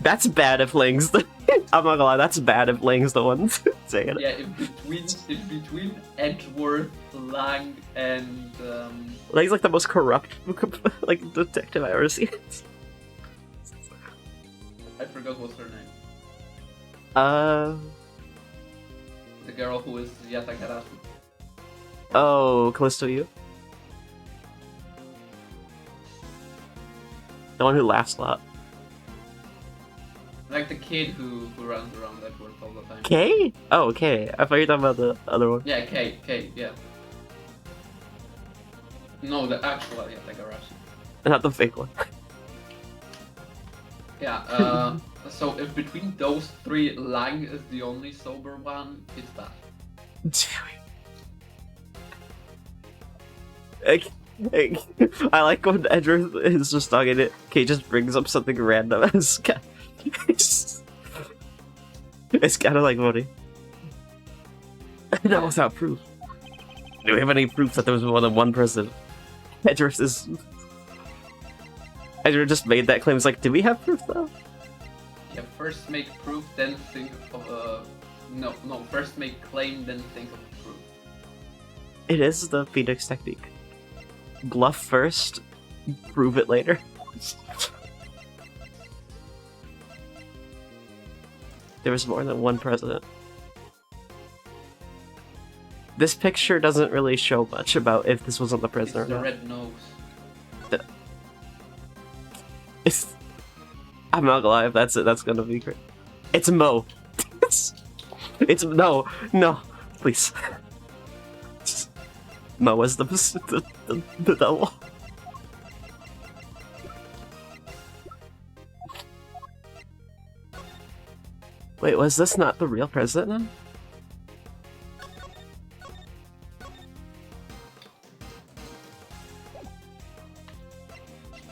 That's bad if Lang's the. I'm not gonna lie, that's bad if Lang's the one saying it. Yeah, in between Edgeworth, Lang, and Lang's like the most corrupt like detective I've ever seen. I forgot what's her name. The girl who is Yatagarasu. Oh, Callisto Yu? The one who laughs a lot. Like the kid who runs around that word all the time. Kay? Oh, Kay. I thought you were talking about the other one. Yeah, K, yeah. No, the actual Yatagarasu. Not the fake one. Yeah, so if between those three, Lang is the only sober one, it's bad. I like when Edward is just talking it. Kay just brings up something random. It's kind of like funny. Not without proof. Do we have any proof that there was more than one president? Edward just made that claim. It's like, do we have proof though? Yeah, first make proof, then think of no, first make claim, then think of proof. It is the Phoenix technique. Bluff first, prove it later. There was more than one president. This picture doesn't really show much about if this wasn't the president It's the or not. red nose. I'm not gonna lie, if that's it, that's gonna be great. It's Mo. It's no, please. Mo is the devil. Wait, was this not the real president then?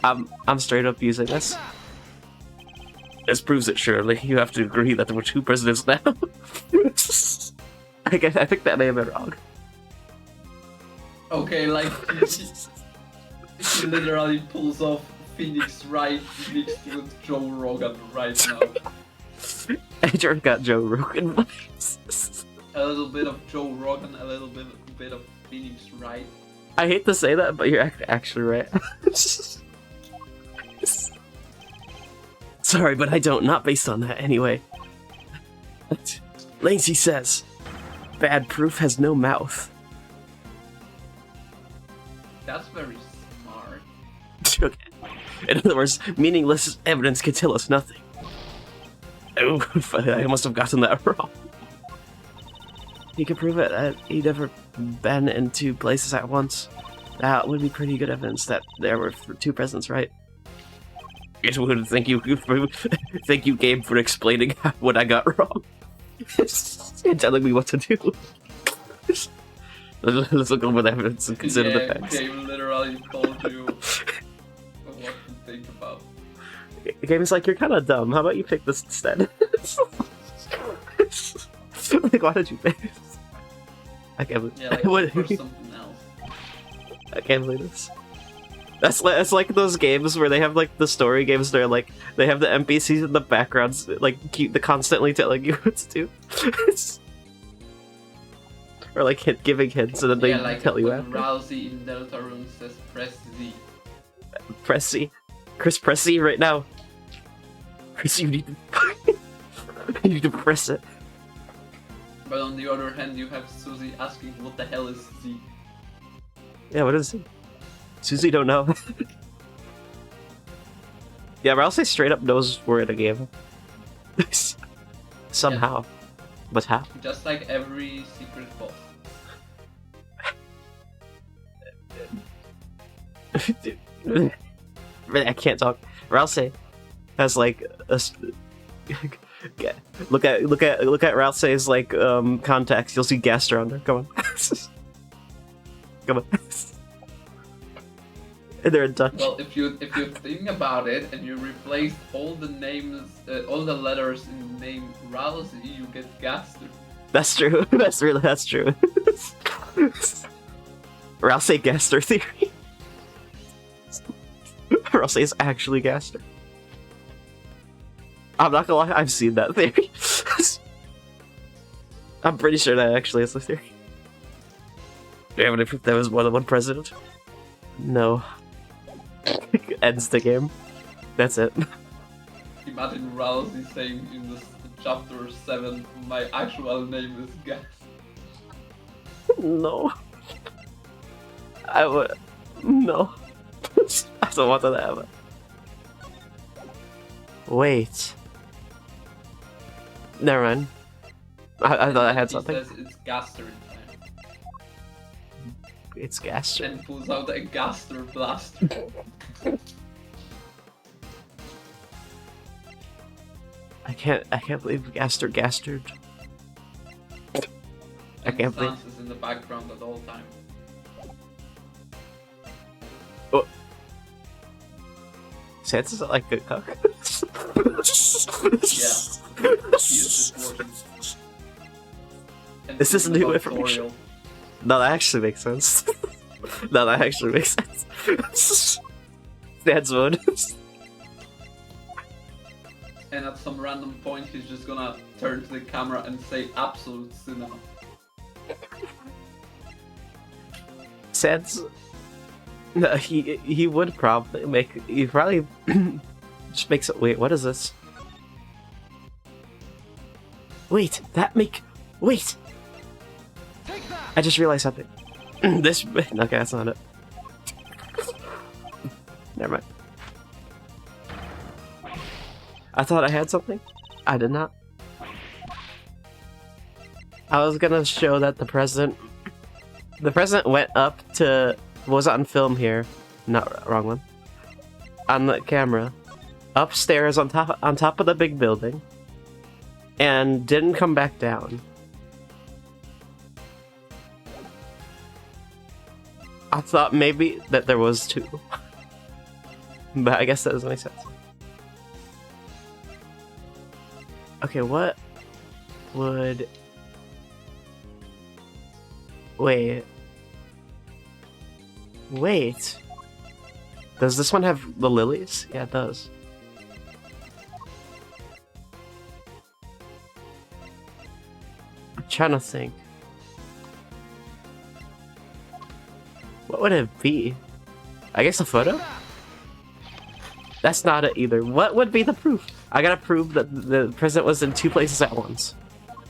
I'm straight up using this. This proves it, surely. You have to agree that there were two presidents now. I think that may have been wrong. Okay, like he literally pulls off Phoenix Wright mixed with Joe Rogan right now. Edward got Joe Rogan vibes. A little bit of Joe Rogan, a little bit of Phoenix Wright. I hate to say that, but you're actually right. Sorry, but I don't. Not based on that, anyway. Lacy says, bad proof has no mouth. That's very smart. Okay. In other words, meaningless evidence can tell us nothing. Oh, I must have gotten that wrong. He could prove it that he'd never been in two places at once. That would be pretty good evidence that there were two presidents, right? It would. Thank you, Gabe, for explaining what I got wrong. And telling me what to do. Let's look over the evidence and consider the facts. Gabe literally told you what to think about. The game is like, you're kind of dumb. How about you pick this instead? Like, why did you pick this? I can't believe. Yeah, like What- for something else. I can't believe this. That's like those games where they have like the story games. They're like they have the NPCs in the backgrounds, like keep the constantly telling you what to do, or like giving hints and then they Yeah, like tell you when after. Rousey in Deltarune says press Z. Press C, Chris, press C right now. Chris, you need to you need to press it. But on the other hand, you have Susie asking what the hell is Z. Yeah, what is it? Susie don't know. Yeah, but I'll say straight up knows we're in a game. Somehow. But how? Just like every secret boss. Really, I can't talk. Ralsei has like a look at Ralsei's like contacts. You'll see Gaster on there. Come on, come on. And they're in Dutch. Well, if you think about it and you replace all the names, all the letters in the name Rousey, you get Gaster. That's true. That's true. Ralsei Gaster theory. Ralsei is actually Gaster. I'm not gonna lie, I've seen that theory. I'm pretty sure that actually is the theory. Do you have any proof there was more than one president? No. Ends the game. That's it. Imagine Rousey saying in this chapter 7, my actual name is Gas. No. I would. No. I don't want that to happen. Wait. Never mind. I thought I had something. He says it's Gaster in time. It's gas. And pulls out a Gaster blaster. I can't believe Gaster Gastard. I can't believe. Dances in the background at all times. Sans is like good cook. Yeah. He is just watching. And This is doing new a information. tutorial. No, that actually makes sense. No, that actually makes sense. Sans mode. And at some random point, he's just gonna turn to the camera and say absolute cinema. Sans. No, he would probably make. He probably just makes it. Wait, what is this? Wait, that make. Wait! I just realized something. This. Okay, that's not it. Never mind. I thought I had something. I did not. I was gonna show that the president went up to, was on film here, not wrong one, on the camera, upstairs on top of the big building, and didn't come back down. I thought maybe that there was two, but I guess that doesn't make sense. Okay, what would... Wait. Does this one have the lilies? Yeah, it does. I'm trying to think. What would it be? I guess a photo? That's not it either. What would be the proof? I gotta prove that the president was in two places at once.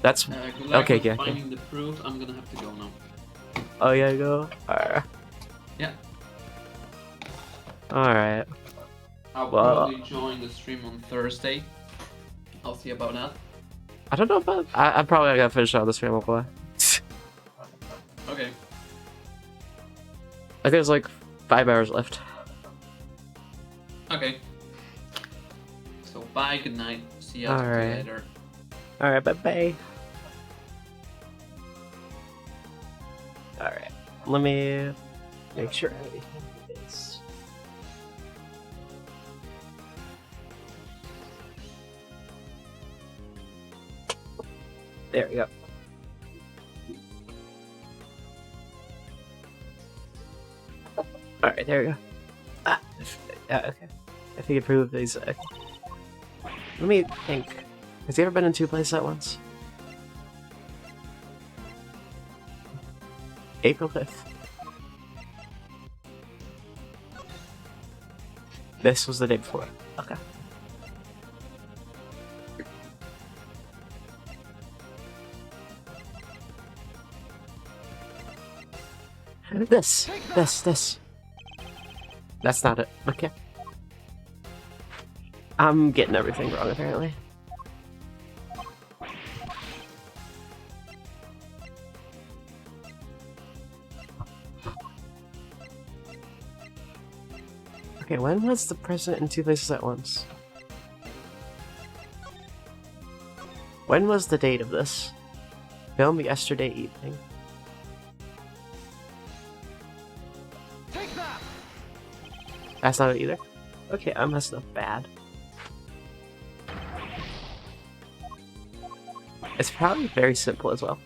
That's Good luck okay. with Yeah. finding the proof. I'm gonna have to go now. Oh yeah, go. Alright. Yeah. Alright. I'll Well- probably join the stream on Thursday. I'll see about that. I don't know about. I'm probably gonna finish out this real quick. Okay. I think there's like 5 hours left. Okay. So bye, good night. See you Alright. later. Alright, bye bye. Alright. Let me make sure everything is. There we go. Alright, there we go. Okay. I think it proved these. Let me think. Has he ever been in two places at once? April 5th. This was the day before. Okay. This. That's not it. Okay. I'm getting everything wrong, apparently. Okay, when was the president in two places at once? When was the date of this? Filmed yesterday evening. That's not it either. Okay, I'm messing up bad. It's probably very simple as well.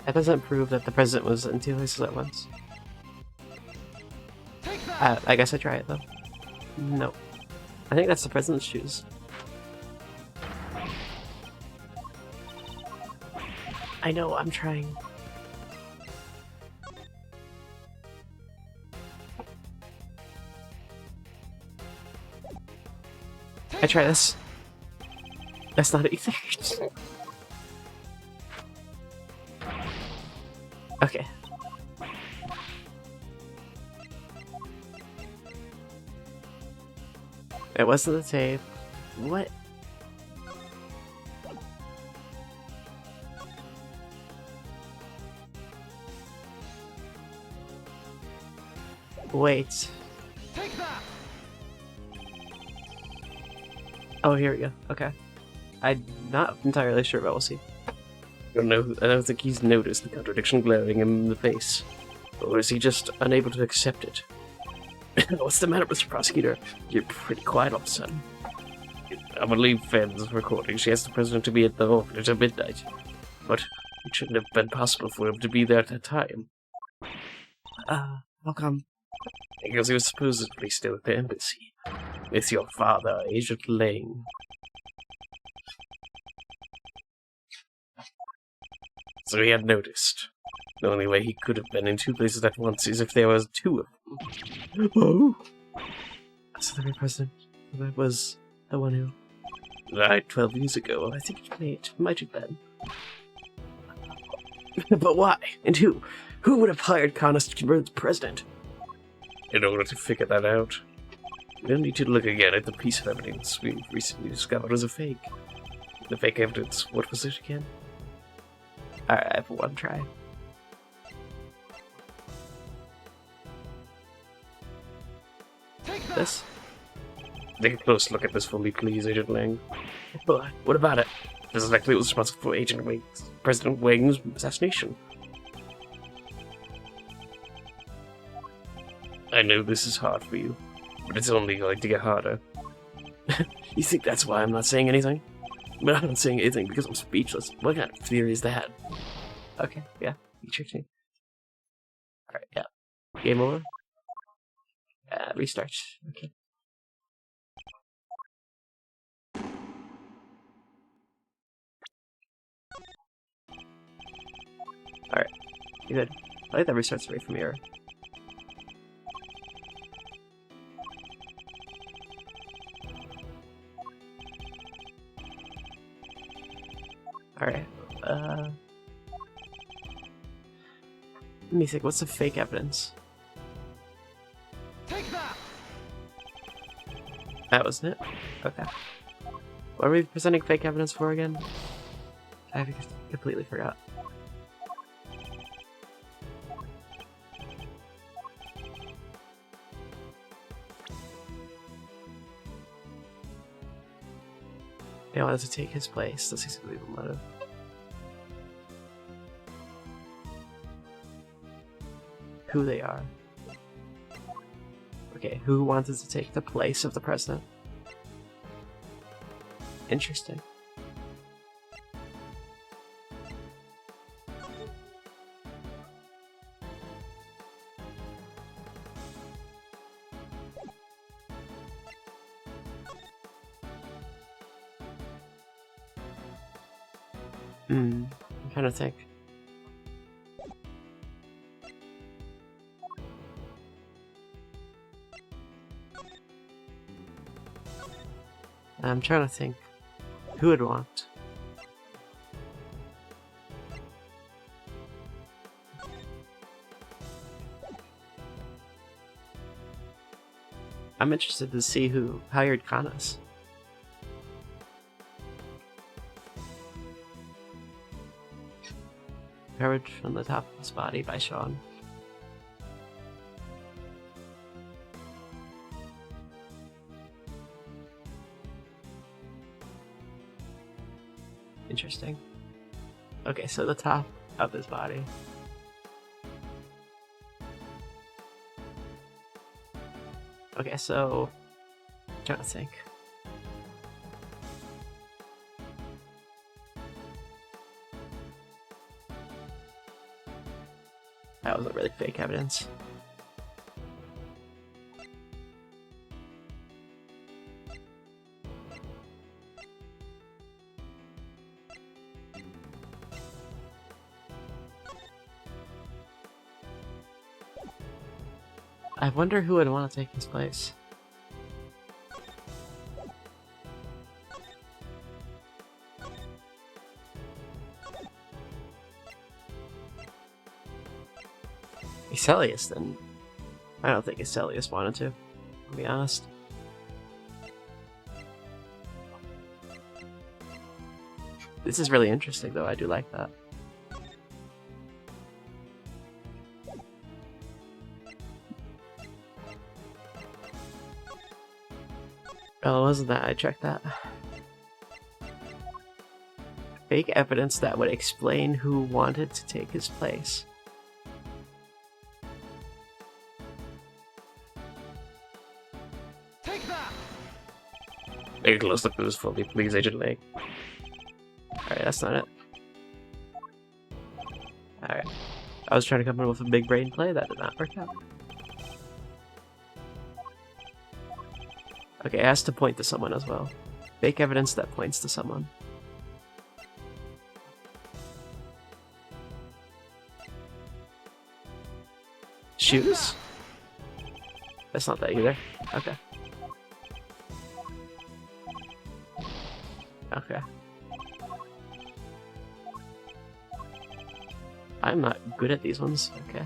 That doesn't prove that the president was in two places at once. I guess I try it though. No. I think that's the president's shoes. I know, I'm trying. I try this. That's not easy. Okay. It wasn't the tape. What? Wait. Oh, here we go. Okay. I'm not entirely sure, but we'll see. I don't think he's noticed the contradiction glaring him in the face. Or is he just unable to accept it? What's the matter, Mr. Prosecutor? You're pretty quiet all of a sudden. I believe Fenn's recording. She asked the president to be at the orphanage at midnight. But it shouldn't have been possible for him to be there at that time. How come? Because he was supposedly still at the embassy. With your father, Agent Lang. So he had noticed. The only way he could have been in two places at once is if there was two of them. Oh! So the president was the one who... Died 12 years ago. I think It might have been. But why? And who? Who would have hired Connors to convert the president? in order to figure that out, we'll need to look again at the piece of evidence we recently discovered was a fake. The fake evidence, what was it again? Alright, I have one try. This? Take a close look at this for me, please, Agent Lang. What about it? This is likely responsible for President Wang's assassination. I know this is hard for you, but it's only going to get harder. You think that's why I'm not saying anything? But I'm not saying anything because I'm speechless. What kind of theory is that? Okay, yeah, you tricked me. Alright, yeah. Game over? Restart. Okay. Alright, you good. I like that restarts right from here. Alright, let me think, what's the fake evidence? That wasn't it? Okay. What are we presenting fake evidence for again? I completely forgot. They wanted to take his place. That's basically the motive. Who they are. Okay, who wanted to take the place of the president? Interesting. I'm trying to think. I'm trying to think. Who would want? I'm interested to see who hired Kanas. Coverage from the top of his body by Sean. Interesting. Okay, so the top of his body. Okay, so I'm trying to think. That wasn't really fake evidence. I wonder who would want to take his place. Iselius, then. I don't think Iselius wanted to be honest. This is really interesting, though. I do like that. Oh, wasn't that? I checked that. Fake evidence that would explain who wanted to take his place. Make a close look at this for me, please, Agent Lang. Alright, that's not it. Alright. I was trying to come in with a big brain play, that did not work out. Okay, it has to point to someone as well. Fake evidence that points to someone. Shoes? That's not that either. Okay. Okay. I'm not good at these ones. Okay.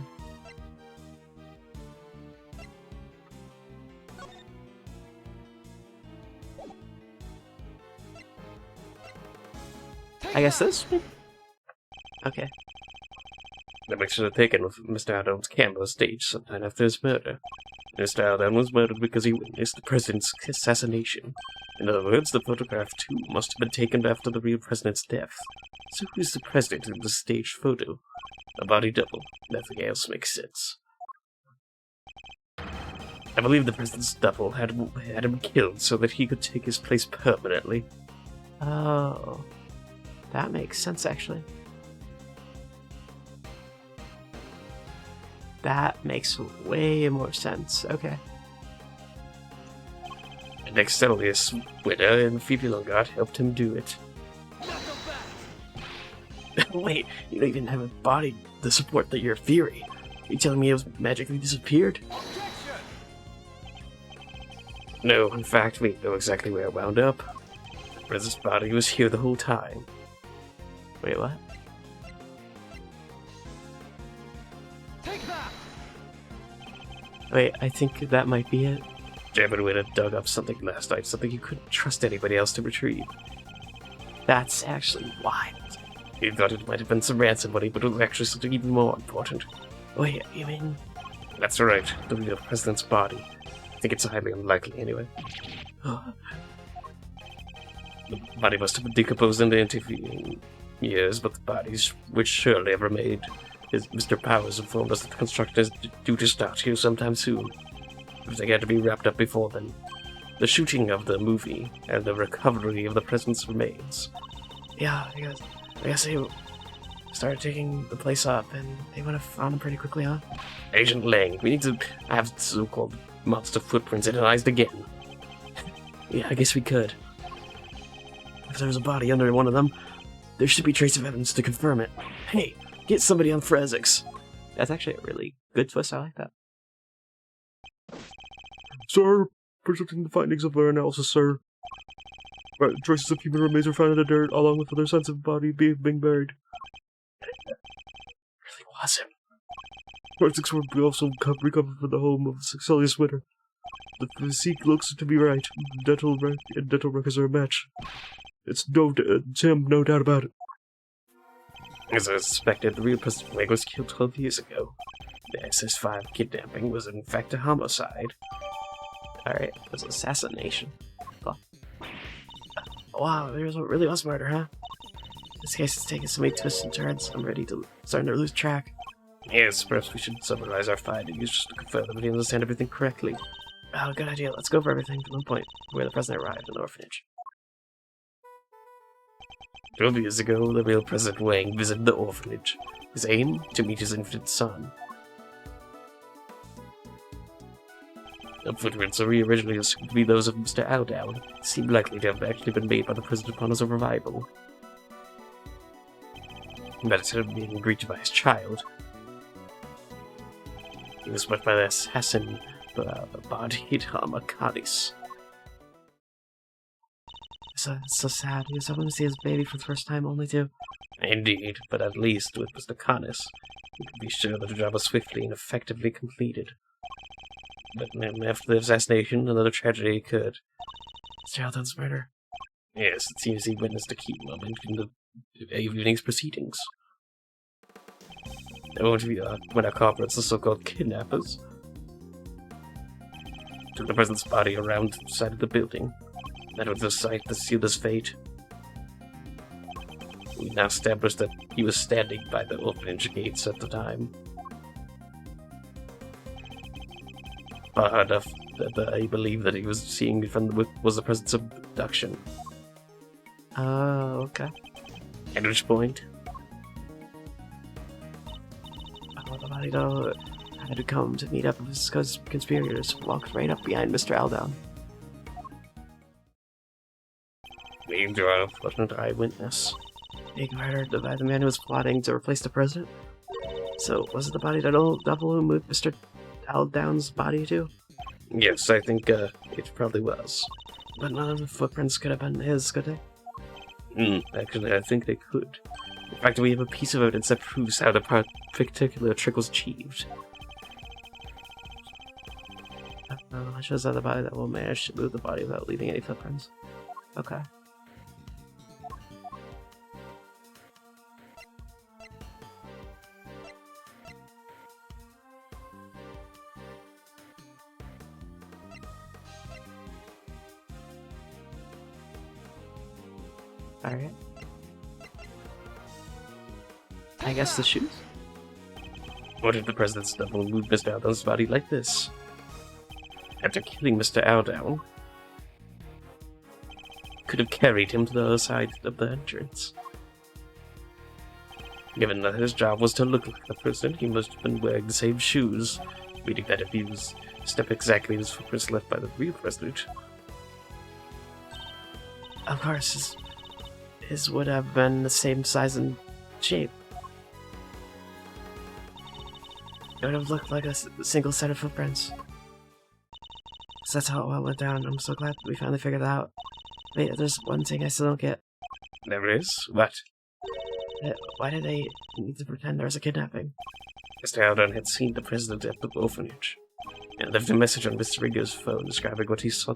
I guess this one? Okay. The pictures are taken with Mr. Aldown's camera staged sometime after his murder. Mr. Aldown was murdered because he witnessed the president's assassination. In other words, the photograph too must have been taken after the real president's death. So who is the president in the staged photo? A body double. Nothing else makes sense. I believe the president's double had him killed so that he could take his place permanently. Oh. That makes sense, actually. That makes way more sense. Okay. And Excellius Widow and Phoebe Longard helped him do it. Wait, you don't even have a body to support your theory. Are you telling me it was magically disappeared? No, in fact, we know exactly where it wound up. The president's body was here the whole time. Wait, what? Wait, I think that might be it. Gambit Widow dug up something last night, something you couldn't trust anybody else to retrieve. That's actually wild. He thought it might have been some ransom money, but it was actually something even more important. Wait, you mean... That's right, the real president's body. I think it's highly unlikely, anyway. The body must have been decomposed in the intervening years, but the bodies which surely ever made. Mr. Powers informed us that the constructors due to start here sometime soon. If they had to be wrapped up before then. The shooting of the movie and the recovery of the president's remains. Yeah, I guess they started taking the place up, and they would have found them pretty quickly, huh? Agent Lang, we need to have so-called monster footprints analyzed again. Yeah, I guess we could. If there was a body under one of them, there should be trace of evidence to confirm it. Hey, get somebody on forensics. That's actually a really good twist. I like that. Sir, presenting the findings of our analysis, sir. Right, traces of human remains were found in the dirt, along with other signs of the body being buried. Really was him. Forensics were also recovered from the home of Excellius Witter. The physique looks to be right. Dental records are a match. It's him, no doubt about it. As I suspected, the real President Wang was killed 12 years ago. The SS5 kidnapping was in fact a homicide. Alright, it was assassination. Oh. Wow, there really was murder, huh? This case is taking so many twists and turns, I'm starting to lose track. Yes, perhaps we should summarize our findings just to confirm that we understand everything correctly. Oh, good idea. Let's go over everything from the point where the president arrived in the orphanage. 12 years ago, the real President Wang visited the orphanage. His aim? To meet his infant son. The footprints are originally assumed to be those of Mr. Aldown. Seem likely to have actually been made by the president upon his arrival. But instead of being greeted by his child, He was met by the assassin, bodied Amakanis. It's so sad. He was hoping to see his baby for the first time, only to... Indeed, but at least with Mr. Canis, we could be sure that the job was swiftly and effectively completed. But after the assassination, another tragedy occurred. Mr. Alden's murder. Yes, it seems he witnessed a key moment in the evening's proceedings. When our corporates, the so-called kidnappers, took the president's body around the side of the building. That was the sight that sealed his fate. We now established that he was standing by the orphanage gates at the time. Far enough that I believe that he was seeing was the presence of abduction. Oh, okay. At which point, The body double had to come to meet up with his conspirators, walked right up behind Mr. Aldown. leading to our unfortunate eyewitness. Being murdered by the man who was plotting to replace the president? So, was it the body double who moved Mr. Aldown's body too? Yes, I think it probably was. But none of the footprints could have been his, could they? Actually, I think they could. In fact, we have a piece of evidence that proves how the particular trick was achieved. It shows that the body that will manage to move the body without leaving any footprints. Okay. Alright. I guess the shoes? What if the president's double moved Mr. Aldown's body like this? After killing Mr. Aldown, could have carried him to the other side of the entrance. Given that his job was to look like the president, he must have been wearing the same shoes, meaning that if he was step exactly his footprints left by the real president. Of course, his would have been the same size and shape. It would have looked like a single set of footprints. So that's how it all went down. I'm so glad we finally figured it out. Wait, there's one thing I still don't get. There is? What? Why did they need to pretend there was a kidnapping? Mr. Aldown had seen the president at the orphanage, and left a message on Mr. Ringo's phone describing what he saw.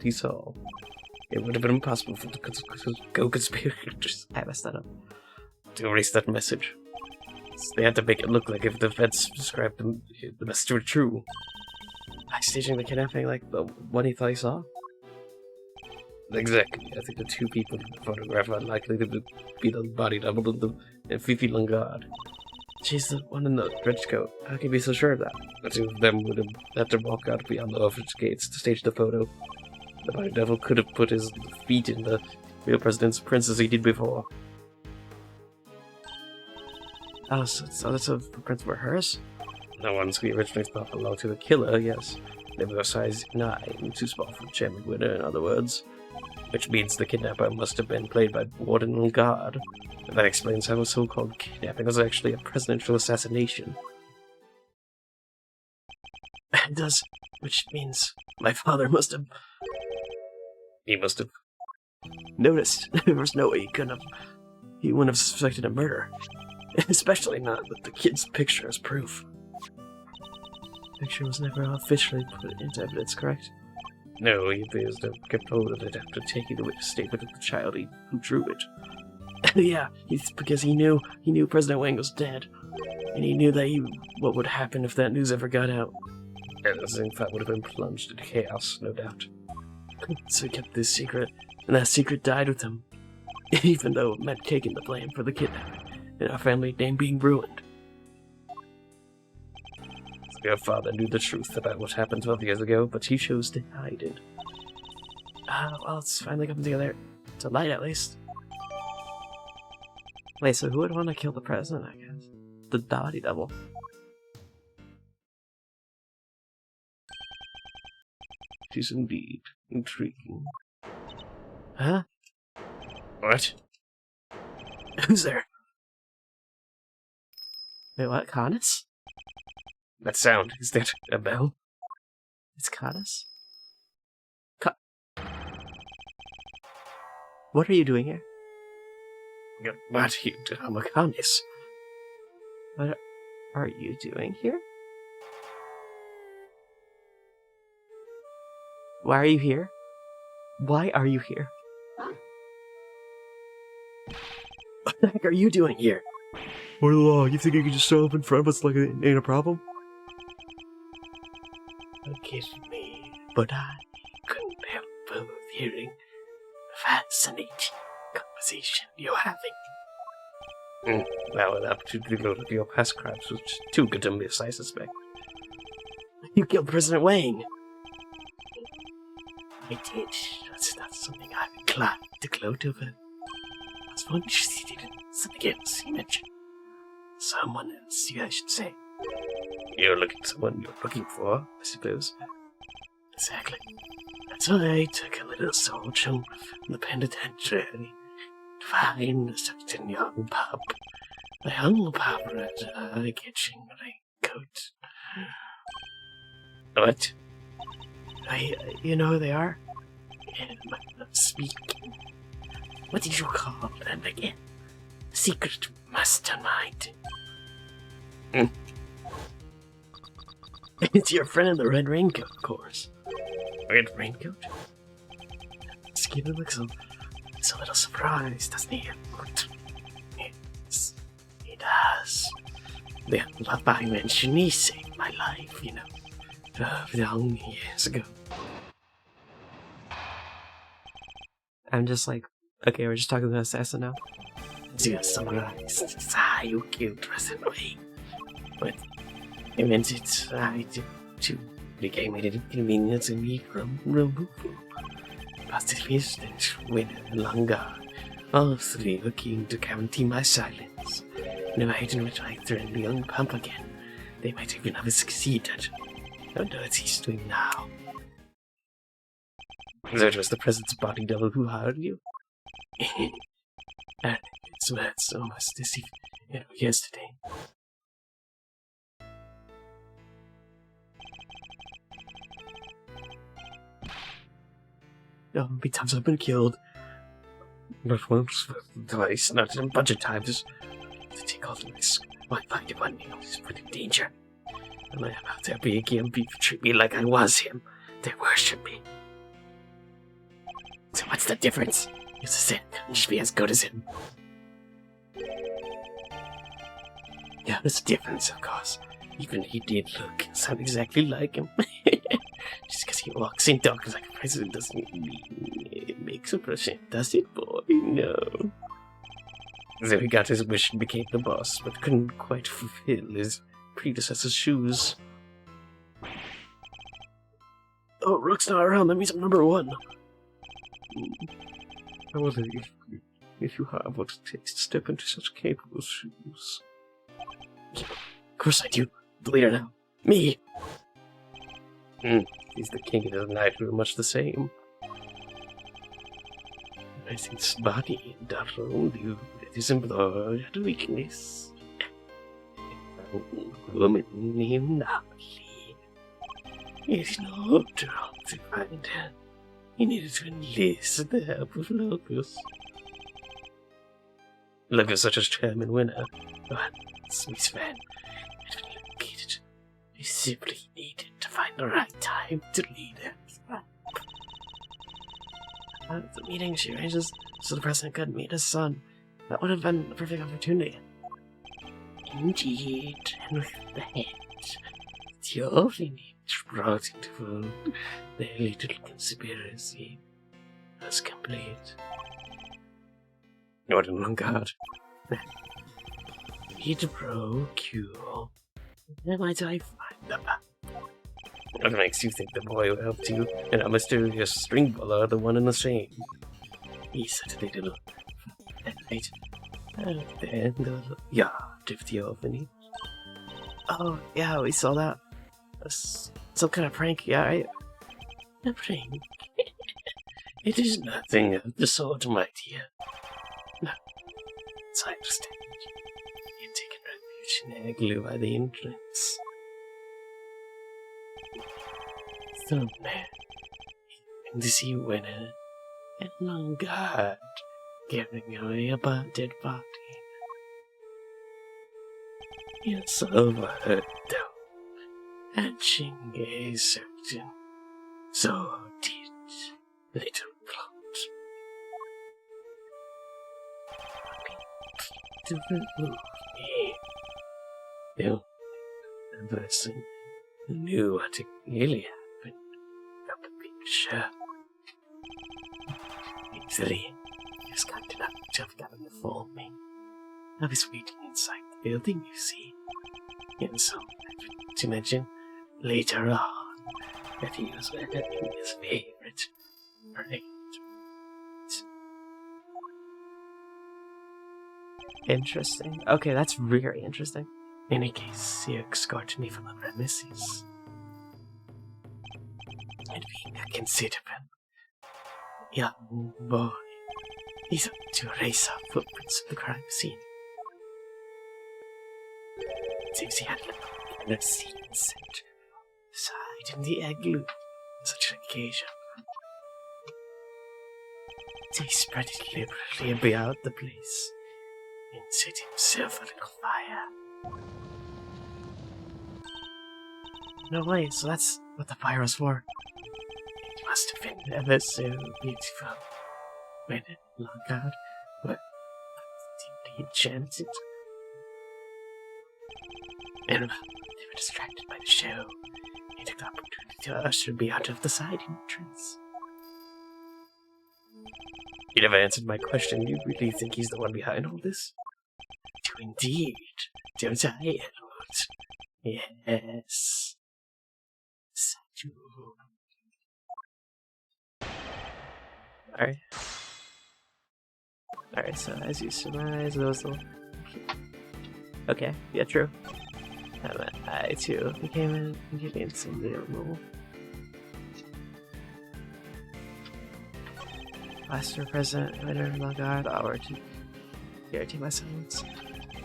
It would have been impossible for the co-conspirators I messed that up. to erase that message. So they had to make it look like if the events described the message were true. By staging the kidnapping like the one he thought he saw? Exactly. I think the two people in the photograph are likely to be the body double and Fifi Lingard. She's the one in the trench coat. How can you be so sure of that? The two of them would have had to walk out beyond the orphanage gates to stage the photo. The body devil could have put his feet in the real president's prints as he did before. Oh, so the footprints were hers? The ones we originally thought belonged to the killer, yes. They were a size 9, too small for Chairman Winner, in other words. Which means the kidnapper must have been played by Warden Lingard. And that explains how a so-called kidnapping was actually a presidential assassination. It does, which means my father must have He must have. noticed. There was no way he wouldn't have suspected a murder. Especially not with the kid's picture as proof. The picture was never officially put into evidence, correct? No, he appears to have kept hold of it after taking the witness statement of the child who drew it. Yeah, because he knew President Wang was dead. And he knew that what would happen if that news ever got out. And the same thought would have been plunged in chaos, no doubt. So he kept this secret, and that secret died with him. Even though it meant taking the blame for the kidnapping, and our family name being ruined. Your father knew the truth about what happened 12 years ago, but he chose to hide it. Well, it's finally coming together. Tonight, at least. Wait, so who would want to kill the president, I guess? The body double. It is indeed intriguing. Huh? What? Who's there? Wait, what? Canis? That sound, is that a bell? It's Caddis? What are you doing here? What here to Amacanis? What are you doing here? Why are you here? Why are you here? What the heck are you doing here? What the law? You think you can just show up in front of us like it ain't a problem? Forgive me, but I couldn't help but hearing the fascinating conversation you're having. Well, that particular load of your past crimes was just too good to miss, I suspect. You killed President Wang. I did. That's not something I'm inclined to gloat over. I was more interested in something else you mentioned. Someone else, I should say. You're looking for someone you're looking for, I suppose. Exactly. That's why I took a little soldier from the penitentiary to find a certain young pup. A young pup at a kitchen raincoat. What? You know who they are? Speaking. What did you call them again? Secret mastermind. It's your friend in the red raincoat, of course. Red raincoat? Skinner looks a little surprised, doesn't he? Yes, he does. The love I mentioned, he saved my life, 12 long years ago. I'm just like, okay, we're just talking to the assassin now. To your surprise, it's I who killed President Wayne. But I meant it, I did too. It became an inconvenience to me from removal. Pacifist and winner longer. All three were keen to guarantee my silence. No night in which I threatened the young pump again, they might even have succeeded. I wonder what he's doing now. So it was the president's body double who hired you? It's words almost as if it were yesterday. How many times I've been killed? Not once, but twice, not a bunch of times. To take all the risk, my find one I was put in danger. Am I about to be a Gambit treat me like I was him? They worship me. So what's the difference? It's a sin. You should be as good as him. Yeah, there's a difference, of course. Even he did look and sound exactly like him. Just because he walks in talking like a president doesn't mean it makes a president, does it, boy? No. So he got his wish and became the boss, but couldn't quite fulfill his predecessor's shoes. Oh, Rook's not around. That means I'm number one. I wonder if you have what it takes to step into such capable shoes. Yeah, of course I do. The leader now. Me. He's the king of the night. We're much the same. I think this body that around you is implored at weakness. Woman named Natalie. It is no trouble to find her. He needed to enlist the help of Locus. Locus such a chairman winner. But Smith's fan had been located. He simply needed to find the right time to lead her. At the meeting she arranges so the president could meet his son. That would have been a perfect opportunity. Indeed, and with the head, the only need brought into fold, their little conspiracy was complete. What an on guard. He'd procure. Where might I find the map? What makes you think the boy who helped you and a mysterious string puller are the one and the same? He certainly did that night. There in the yard of the orphanage. Oh, yeah, we saw that. Some kind of prank, yeah, right? A prank? It is nothing of the sort, my dear. No, as I understand, you've taken refuge in Aglue by the entrance. thumbnail. And to see winner and long guard carrying away a dead body. It's overheard though, hatching a certain sordid little plot. To remove me. The only person who knew what really happened from the picture. Easily, he was kind enough to have gotten before me. I was waiting inside the building, you see. And so, to mention later on that he was wearing his favorite parade. Interesting. Okay, that's very interesting. In any case, he escorted me from the premises. And being a considerable young boy, he's up to erase our footprints of the crime scene. Seems he had a scene set aside in the igloo on such an occasion. So he spread it liberally about the place and set himself a little fire. No way, so that's what the fire was for. It must have been ever so beautiful when it long out were deeply enchanted. And they were distracted by the show. He took the opportunity to usher me out of the side entrance. You never answered my question. You really think he's the one behind all this? Do indeed. Don't I, Edward? Yes. So do. Alright, so as you surmise, those little... Okay, yeah, true. I too became an ingredient in the removal. Last year president, winner, Lagard, hour to guarantee my silence.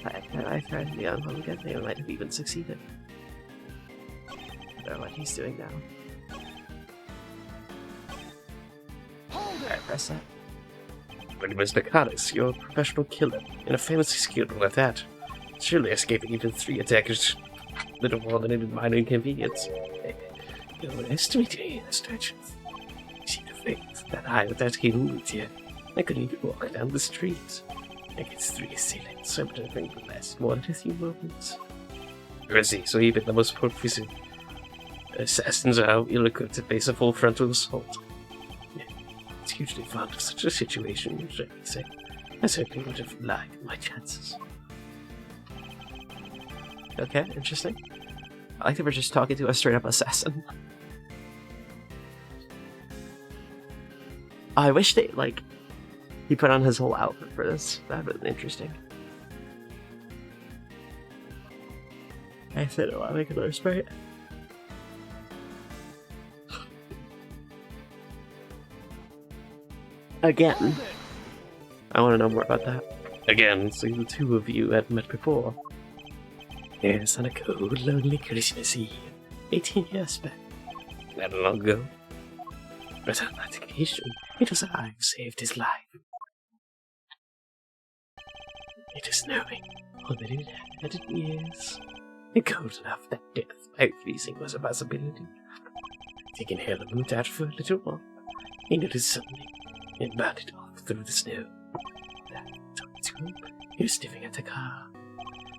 I threatened the Republican, they might have even succeeded. I don't know what he's doing now. Alright, press that. But Mr. Cottis, you're a professional killer, and a famously skilled one at that. Surely escaping even 3 attackers little more than a minor inconvenience. You're estimating me in a stretch of sheet of faith that I, with that keen with you, I couldn't even walk down the street. Against 3 assailants, I would have been less more than a few moments. Crazy, so even the most proficient assassins are ill-equipped to face a full frontal assault. It's hugely fond of such a situation, shall we say. I certainly would have liked my chances. Okay, interesting. I like that we're just talking to a straight-up assassin. I wish they, like, he put on his whole outfit for this. That would have been interesting. I said a lot of another sprite. Again. I want to know more about that. Again, so the 2 of you had met before. Yes, on a cold, lonely Christmas Eve, 18 years back. Not long ago. But on that occasion, it was I who saved his life. It is knowing all that it had in years, and cold enough that death by freezing was a possibility. Taking Helmut out for a little while, he noticed something and bounded off through the snow. That took to him, he was sniffing at the car.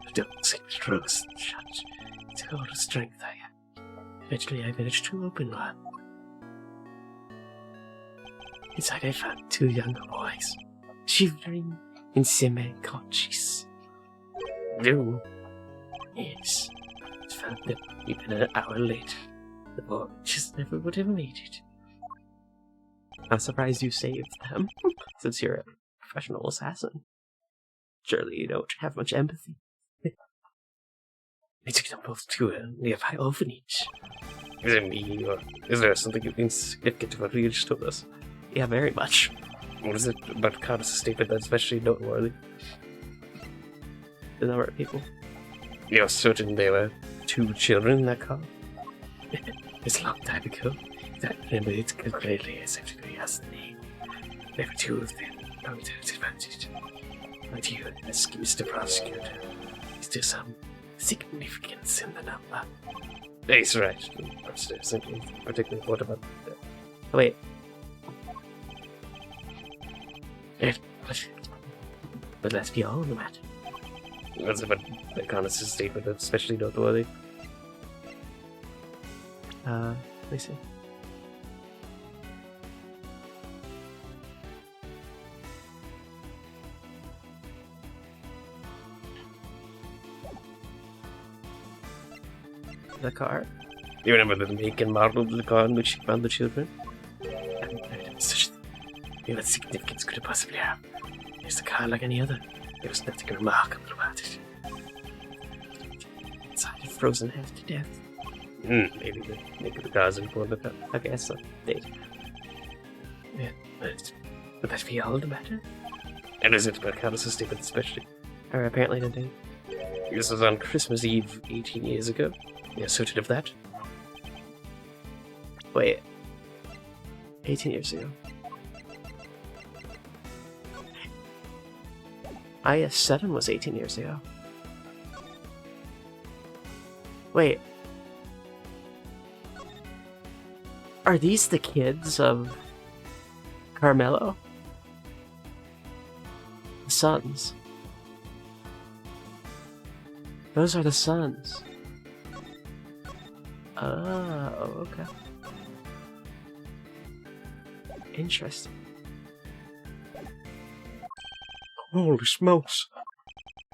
The door seemed closed and shut. It's all the strength I had. Eventually, I managed to open one. Inside, I found 2 younger boys, shivering and semi-conscious. You? Yes, I found them even an hour later. The boy just never would have made it. I'm surprised you saved them, since you're a professional assassin. Surely you don't have much empathy. I took them both to a nearby orphanage. Is it me, or is there something insignificant about what you just told us? Yeah, very much. What is it about Cottis' statement that's especially noteworthy? The number of people. You're certain there were 2 children in that car? It's a long time ago. Remember, it's greatly accepted as the name. Never two of them come to disadvantage. But you, as Mr. Prosecutor, is there some significance in the number? He's right. Upstairs, thinking particularly what about that? Oh, wait. But let's be all the matter. What's about the Conus' statement, especially noteworthy? Let me see. The car. You remember the make and model of the car in which you found the children? Such what significance could it possibly have? It's a car like any other. There was nothing remarkable about it. Inside frozen half to death. Maybe the make of the car's important. Okay, that's the date. Yeah, but that be all the matter? And is it about Conus' statement especially? Or apparently the date. This was on Christmas Eve 18 years ago. You're certain of that? Wait. 18 years ago. IS-7 was 18 years ago. Wait. Are these the kids of Carmelo? The sons. Those are the sons. Oh, okay. Interesting. Holy smokes.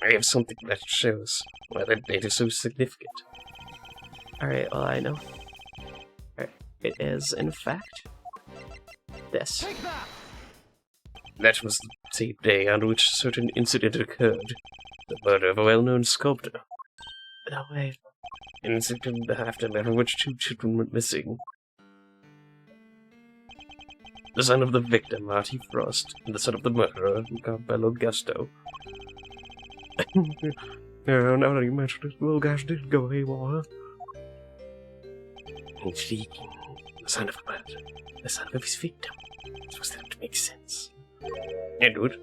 I have something that shows why that date is so significant. Alright, well, I know. Alright, it is, in fact, this. That was the same day on which a certain incident occurred. The murder of a well-known sculptor. No way. An incident aftermath of which 2 children went missing. The son of the victim, Marty Frost, and the son of the murderer, Carmelo Gusto. Yeah, now that you mentioned it, the little guys did go haywire. Intriguing. The son of a murderer, the son of his victim. Supposed to make sense. Edward,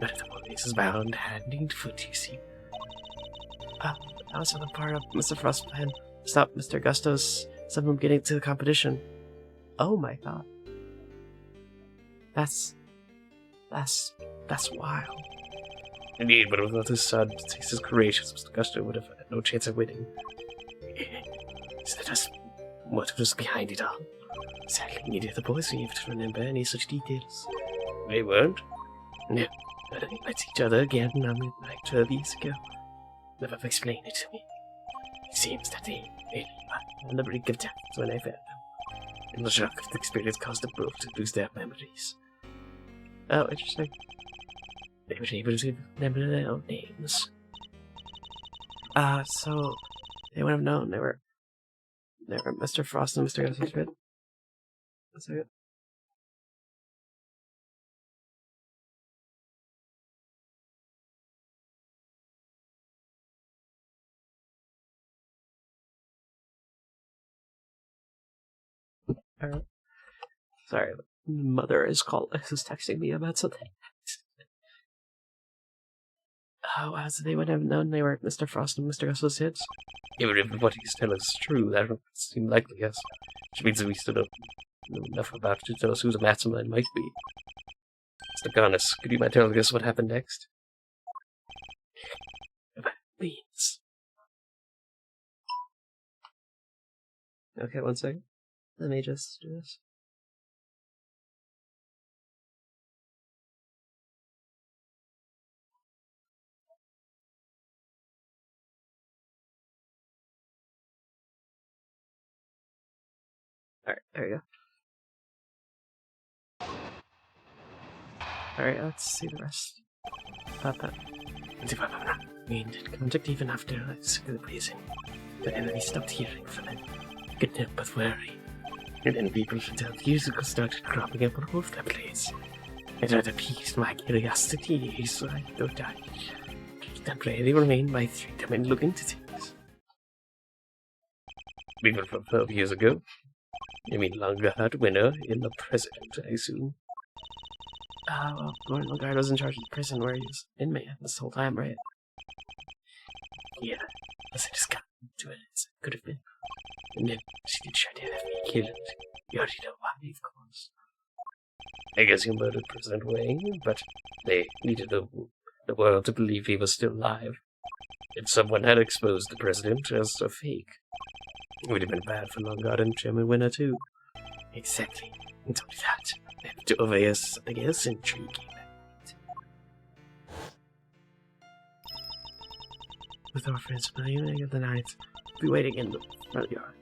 but the police is bound hand and foot, you see. That was on the part of Mr. Frost's plan to stop Mr. Gusto's son from getting to the competition. Oh my god. That's wild. Indeed, but without his son, he's as courageous, Mr. Gusto would have had no chance of winning. Is that just what was behind it all? Sadly, neither the boys were able to remember any such details. They weren't? No, but they met each other again like 12 years ago. Never explained it to me. It seems that they were on the brink of death when I found them. And the shock of the experience caused them both to lose their memories. Oh, interesting. They were able to remember their own names. So they would have known they were Mr. Frost and Mr. Gusto's kid. One second. Alright. Sorry, mother is texting me about something. Oh, wow, so they would have known they were Mr. Frost and Mr. Gusto's kids? Even if what he's telling us is true, that doesn't seem likely, yes. Which means that we still don't know enough about it to tell us who the mastermind might be. Mr. Garnus, could you mind telling us what happened next? Please. Okay, one second. Let me just do this. Alright, there we go. Alright, let's see the rest. Papa. We ended contact even after the prison. The enemy stopped hearing from him. Couldn't help but worry. And then people from 12 years ago started cropping up all over the place. It had appeased my curiosity, so I thought I'd temporarily remain my freedom and look into things. People from 12 years ago? You mean Longard winner in the president, I assume? Well, Gordon Lagardo's in charge of the prison where he was inmate this whole time, right? Yeah, as I just got into it as it could have been. And then she did try to have me killed. You already know why, of course. I guess he murdered President Wang, but they needed the world to believe he was still alive. And someone had exposed the president as a fake. It would have been bad for Longard and Chairman Winner, too. Exactly. And only that. And to overhear something else intriguing. With our friends from the evening of the night, be waiting in the front yard.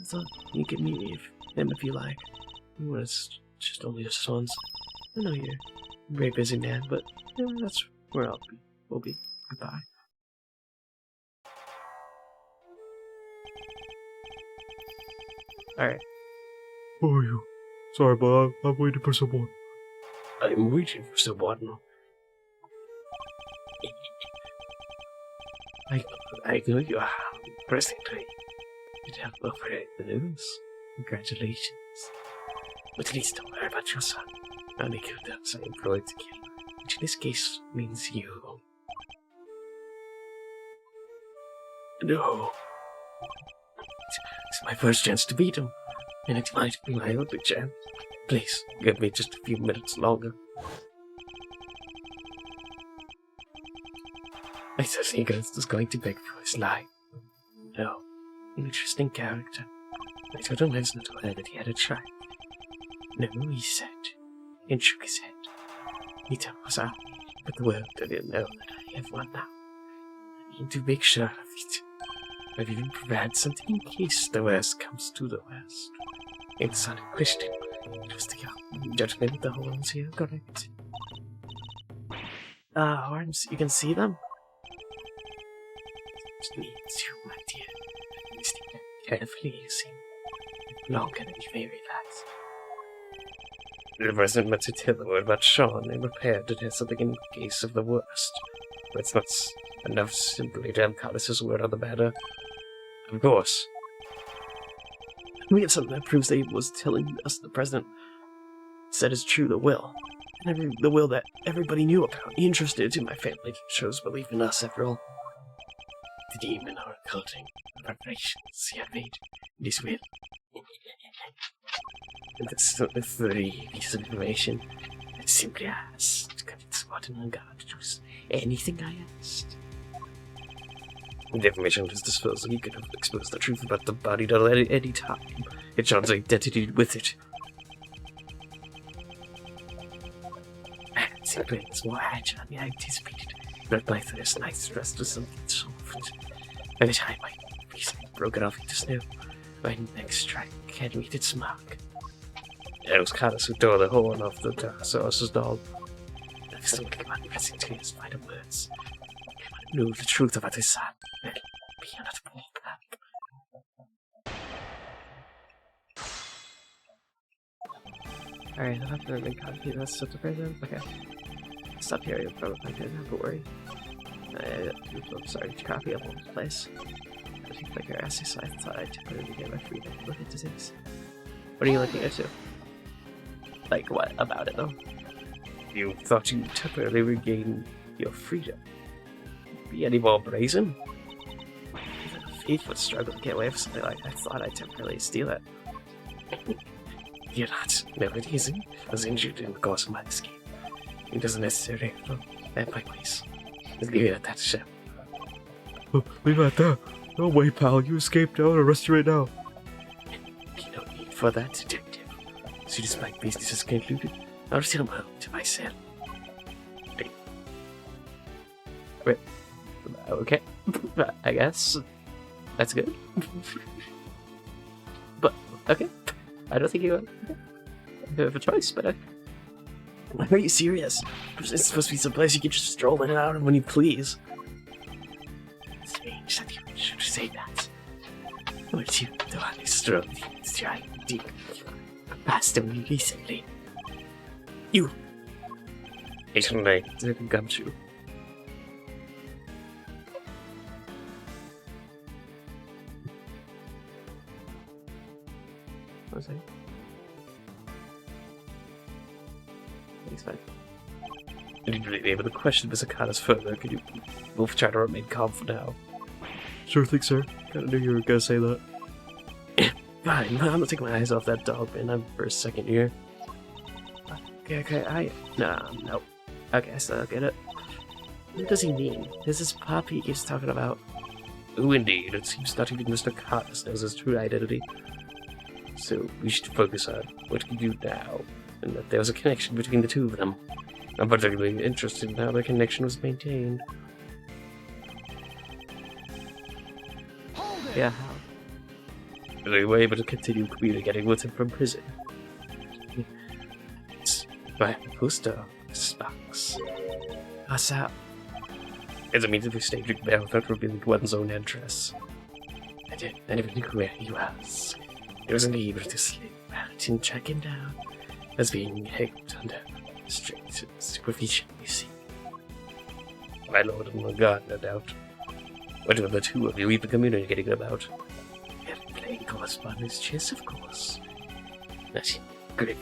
So you can meet him if you like. Well, it's just only us once. I know you're a very busy man, but that's where we'll be. Goodbye. Alright. Who are you? Sorry, but I'm waiting for someone. I'm waiting for someone. I know you are presently. You'd help operate the news. Congratulations. But at least don't worry about your son. Only kill those I employed to kill, which in this case means you. No. It's my first chance to beat him, and it might be my only chance. Please, give me just a few minutes longer. I certainly guess is going to beg for his life. No, interesting character. I told him last night that he had a child. No, he said, and shook his head. He told us I, but the world didn't know that I have one now. I need to make sure of it. I've even prepared something in case the worst comes to the worst. In son in question, just the judgment of the horns here, correct? Horns, you can see them? It means you, my dear. Listening carefully, you see. Longer than you may realize. It wasn't much to tell the word about Sean. I'm prepared to tell something in case of the worst. But it's not enough simply to have Carlos's word on the matter. Of course. We have something that proves that he was telling us the president said is true, the will. And the will that everybody knew about. He entrusted it to my family, shows belief in us after all. The demon or occulting the preparations he had made in his will. And that's not the three piece of information. I simply asked, could it spot in regard to anything I asked? The information was disposed, he could have exposed the truth about the body at any time. It John's identity with it. Simply, it's more agile than I anticipated. But my first night's rest was something soft. By the time my reason broke it off into snow, my next strike had reached its mark. It was Carlos who tore the horn off the Darsaurus's dog. I was simply pressing to his final words. I knew the truth about his son. And be another ball back. Alright, I'll have to make copy of this of the president. Okay. Stop here, you'll probably not have to worry. I'm sorry, to copy of one place. I think like your assay, so I thought I'd put it together for you to look into this. What are you looking into? Like, what about it, though? You thought you'd temporarily regain your freedom. Be any more brazen? Even a thief would struggle to get away with something like that. I thought I'd temporarily steal it. You're not. No, it isn't. I was injured in the course of my escape. It doesn't necessarily have my place. Let's leave it at that, Chef. Leave it at that. No way, pal. You escaped. I want to arrest you right now. No need for that, detective. As soon as my business is concluded, I'll return home to my cell. Wait. Okay. I guess. That's good. But, okay. I don't think you have a choice, but Are you serious? It's supposed to be some place you can just stroll in and out of when you please. Strange that you should say that. Weren't you the one who strove to try deep past him recently? You! It's right, didn't come true. a second. Thanks, fine. I didn't really be able to question Mr. Carter's further. Could you both try to remain calm for now? Sure thing, sir. Kinda knew you were gonna say that. Fine, I'm not taking my eyes off that dog, man. I'm for a second here. Okay, no. Okay, I still get it. What does he mean? This is Pup he keeps talking about. Oh, indeed. It seems not even Mr. Carter knows his true identity. So, we should focus on what we do now, and that there was a connection between the two of them. I'm particularly interested in how the connection was maintained. Yeah, how? They were able to continue communicating with him from prison. It's by poster box. What's that? As a means of staging bail without revealing one's own interests. I never knew where he was. He wasn't able to sleep. I didn't track him down. As being held under strict supervision, you see. My lord and my god, no doubt. What were the two of you even communicating about? Playing correspondence chess, of course. Not gripping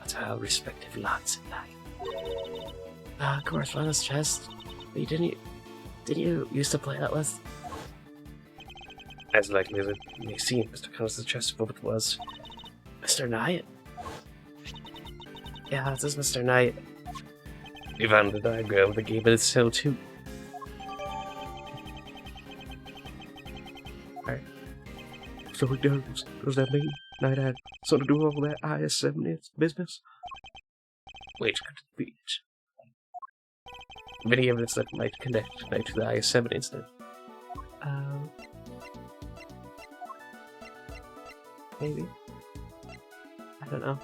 at our respective lots in life. Correspondence chess? Didn't you used to play that with? As likely as it may seem, Mr. Connor's chess what was. Mr. Knight? Yeah, this is Mr. Knight. We found the diagram of the game in its cell too. So does that mean Knight had something to do with all that IS-7 business? Wait, could it be? Any evidence that might connect Knight to the IS-7 incident? Maybe. I don't know.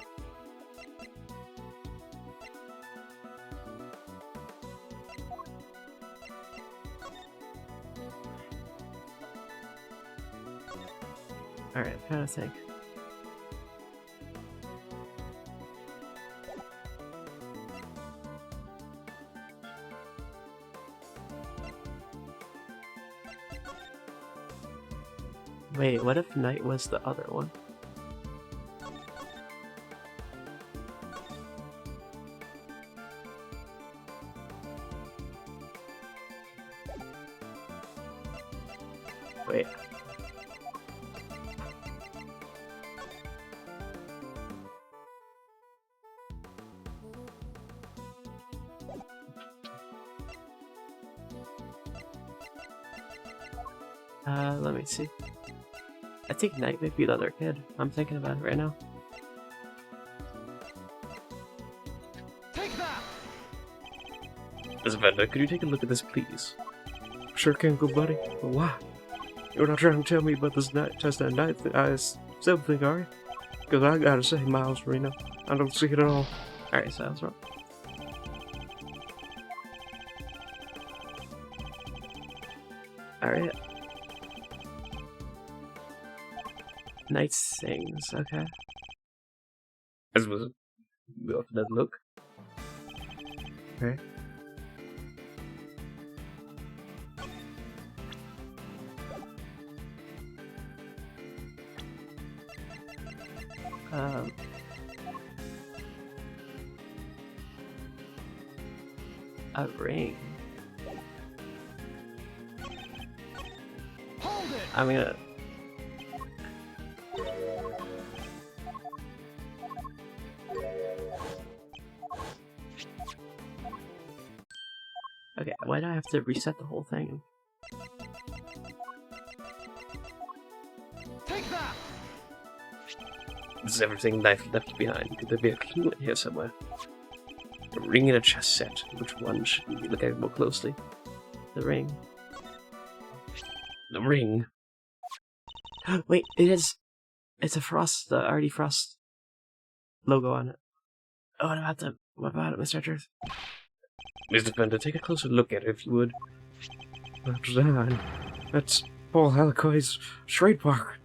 Alright, I'm trying to think. Wait, what if Knight was the other one? Wait. Let me see. I think Knight might be the other kid. I'm thinking about it right now. Miss Vendor, could you take a look at this, please? Sure can, good buddy. But why? You're not trying to tell me about this night test that night that IS-7 thing, are you? Because I gotta say, Miles Reno, I don't see it at all. Alright, so I was wrong. Alright. Knight sings, okay. As was we often does look. Okay. A ring. I'm gonna. Okay, why do I have to reset the whole thing? This is everything Knife left behind. Could there be a clue in here somewhere? A ring and a chess set. Which one should we look at more closely? The ring. The ring? Wait, it is. It's a Frost, the Artie Frost logo on it. Oh, what about it, Mr. Truth? Mr. Fender, take a closer look at it if you would. That's that. That's Paul Halakoy's trademark.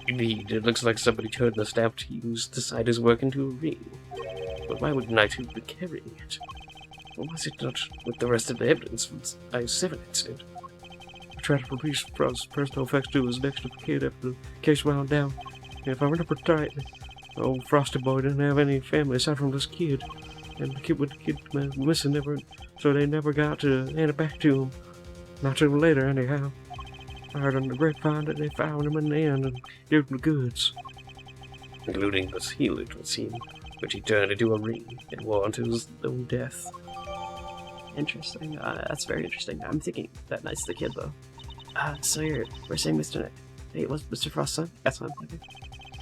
Indeed, it looks like somebody turned the stamp to use to decide his work into a ring. But why would Knight be carrying it? Or was it not with the rest of the evidence from I-7 incident? tried to release Frost's personal effects to his next of kid after the case wound down. And if I remember rightly, the old Frosty boy didn't have any family aside from this kid. And the kid went missing so they never got to hand it back to him. Not till later, anyhow. I heard on the grapevine that they found him in the end and gave him the goods. Including the seal, it would seem, which he turned into a ring and wore until his own death. Interesting. That's very interesting. I'm thinking that Knight's the kid, though. So we're saying Mr. Knight. Hey, was Mr. Frost's son? That's what I'm thinking.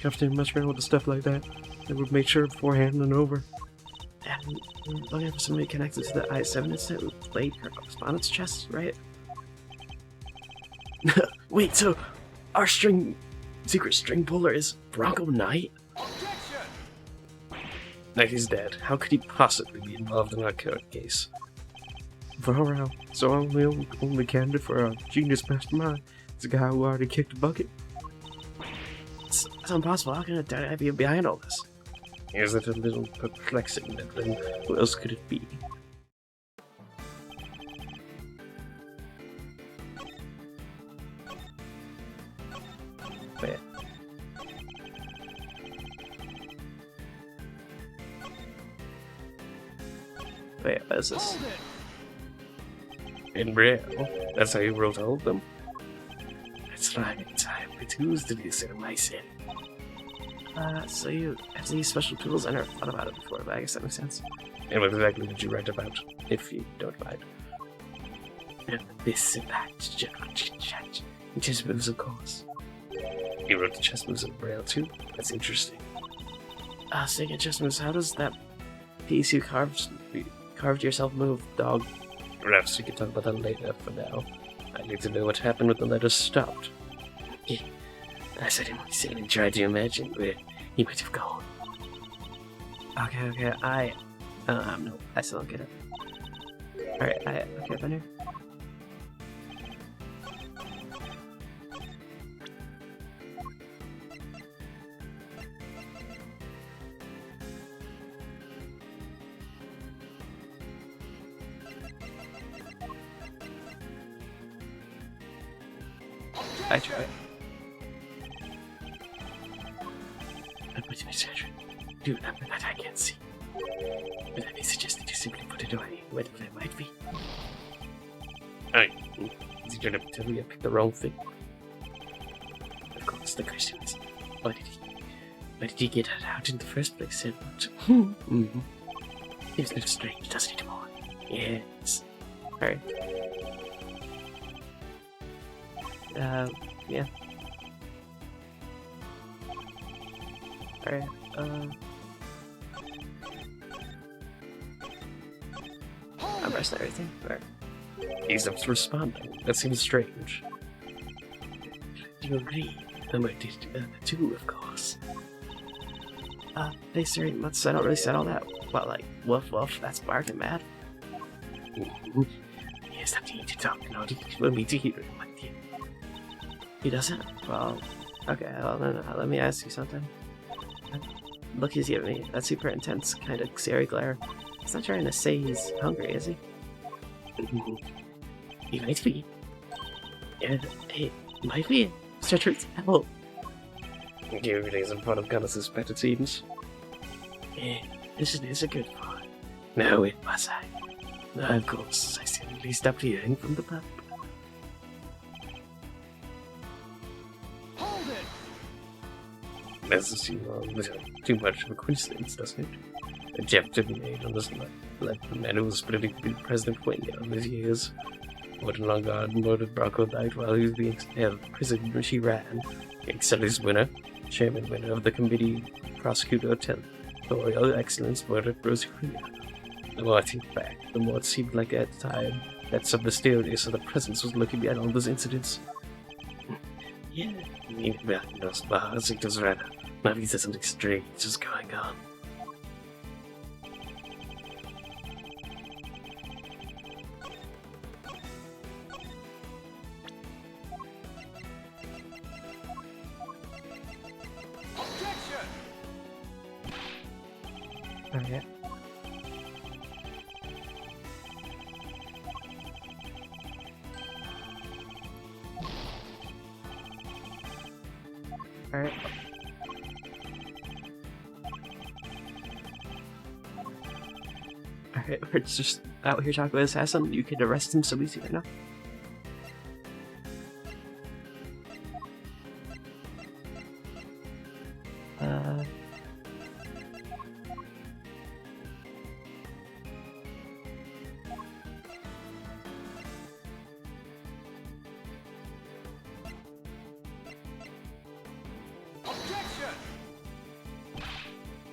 Cuffs didn't mess around with the stuff like that. They would make sure beforehand and over. And looking for somebody connected to the I-7 incident who played her correspondence chest, right? Wait, so our secret string puller is Bronco Knight? Knight is dead. How could he possibly be involved in our current case? Far out. So I'm the only candidate for a genius mastermind. It's a guy who already kicked the bucket. It's impossible. How can a dead guy be behind all this? Is it a little perplexing, then who else could it be? Wait, what is this? In Braille? That's how you wrote all of them? That's right, time. But who's to this in my sin? So you have to use special tools? I never thought about it before, but I guess that makes sense. And what exactly did you write about, if you don't mind? And this and that, general chit-chat. Chess moves, of course. You wrote the chess moves in Braille too? That's interesting. Speaking of chess moves, how does that piece you carved yourself move, dog? Perhaps we can talk about that later. For now, I need to know what happened when the letters stopped. Yeah. I said in my sin and tried to imagine where he might have gone. Okay, no, I still don't get it. Alright, okay, Benny. I try. Wait a minute, do remember that I can't see. But I may suggest that you simply put it away, whatever it might be. Is he trying to tell me I picked the wrong thing? Of course, the question is, why did he get it out in the first place? And Seems a little strange, doesn't it, more? Yes. Alright. Yeah. Alright, I'm pressing everything. Alright. He stops responding. That seems strange. Do you agree? Number two, of course. Thanks, sorry, Mutz, I don't really said all that. Well, like, woof woof, that's barking mad. Yes, I need to talk. No, you want me to hear it. He doesn't? Well, okay, well then let me ask you something. Look he's giving me that super intense kind of scary glare. He's not trying to say he's hungry, is he? He might be. Yeah, it might be. Stretch hurts hell. Everything's in front of kind of suspect, it seems. Yeah, this is a good one. No, it was I. Of course, I simply stopped hearing from the pup. That doesn't seem too much of a coincidence, doesn't it? Jeff didn't made on this like the man who was pretending to be President Wayne all these years. Wouldn't long guard murdered Bronco Knight while he was being held in prison when she ran. Excelli's winner, chairman winner of the committee, prosecutor territorial excellence murdered Prosecutor. The more I think back, the more it seemed like at the time that some mysterious other presence was looking behind all those incidents. Yeah, those bars, it does rather. Maybe there's something strange is going on. Okay. Alright. Alright, we're just out here talking with Assassin. You can arrest him so easy right now.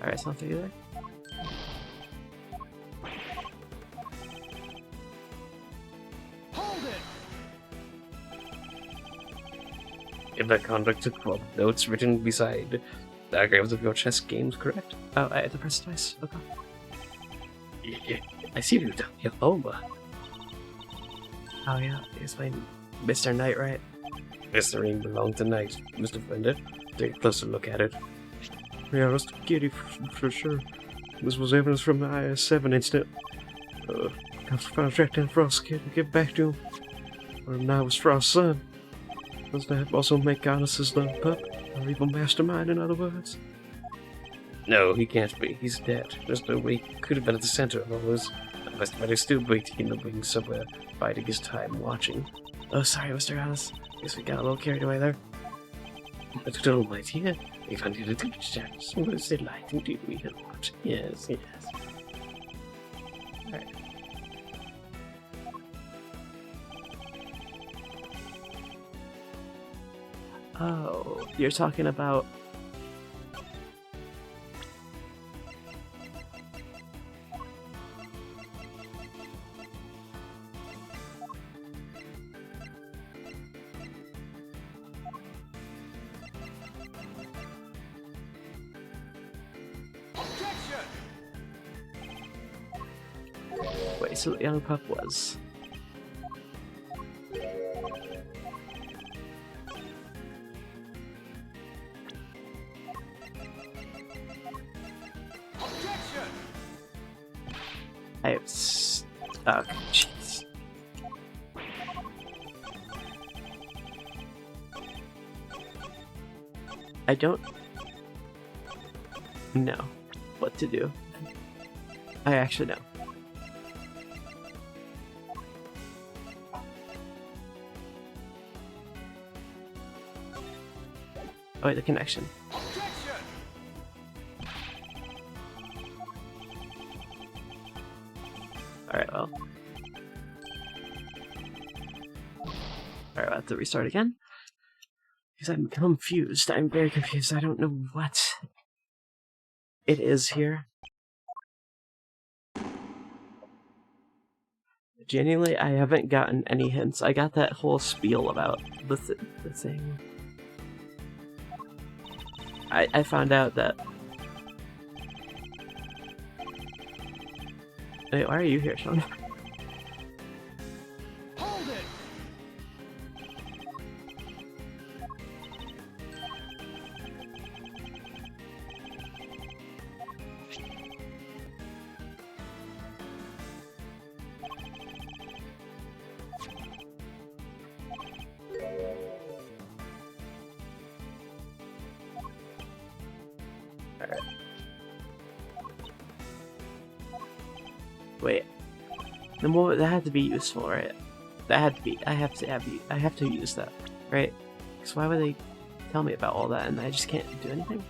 Alright, something there. In that conduct club notes written beside diagrams of your chess games, correct? Oh, I had to press twice. Okay. Yeah, I see you down here. Oh, Oh yeah, he's playing Mr. Knight, right? this ring belonged to Knight, Mr. Fender. Take a closer look at it. Yeah, Mr. Kitty, for sure. This was evidence from the IS-7 incident. Have to find track down Frost's kid and get back to him. Or now it's Frost's son. Does that also make Goddess's the pup? Or evil mastermind, in other words? No, he can't be. He's dead. There's no way he could have been at the center of all this. Unless the is still waiting in the wings somewhere, biding his time watching. Oh, sorry, Mr. Goddess. Guess we got a little carried away there. But to all my dear, if I needed to chance, was delighting to me a lot. Yes, yes. Alright. Oh, you're talking about... Wait, so the young pup was... Oh, jeez. I don't know what to do. I actually know. Oh wait, the connection. Alright, well. Alright, I'll have to restart again. Because I'm confused. I'm very confused. I don't know what it is here. Genuinely, I haven't gotten any hints. I got that whole spiel about the thing. I found out that... Wait, why are you here, Sean? Hold it! Alright. Wait. The more that had to be useful, right? That had to be. I have to use that, right? Because why would they tell me about all that and I just can't do anything?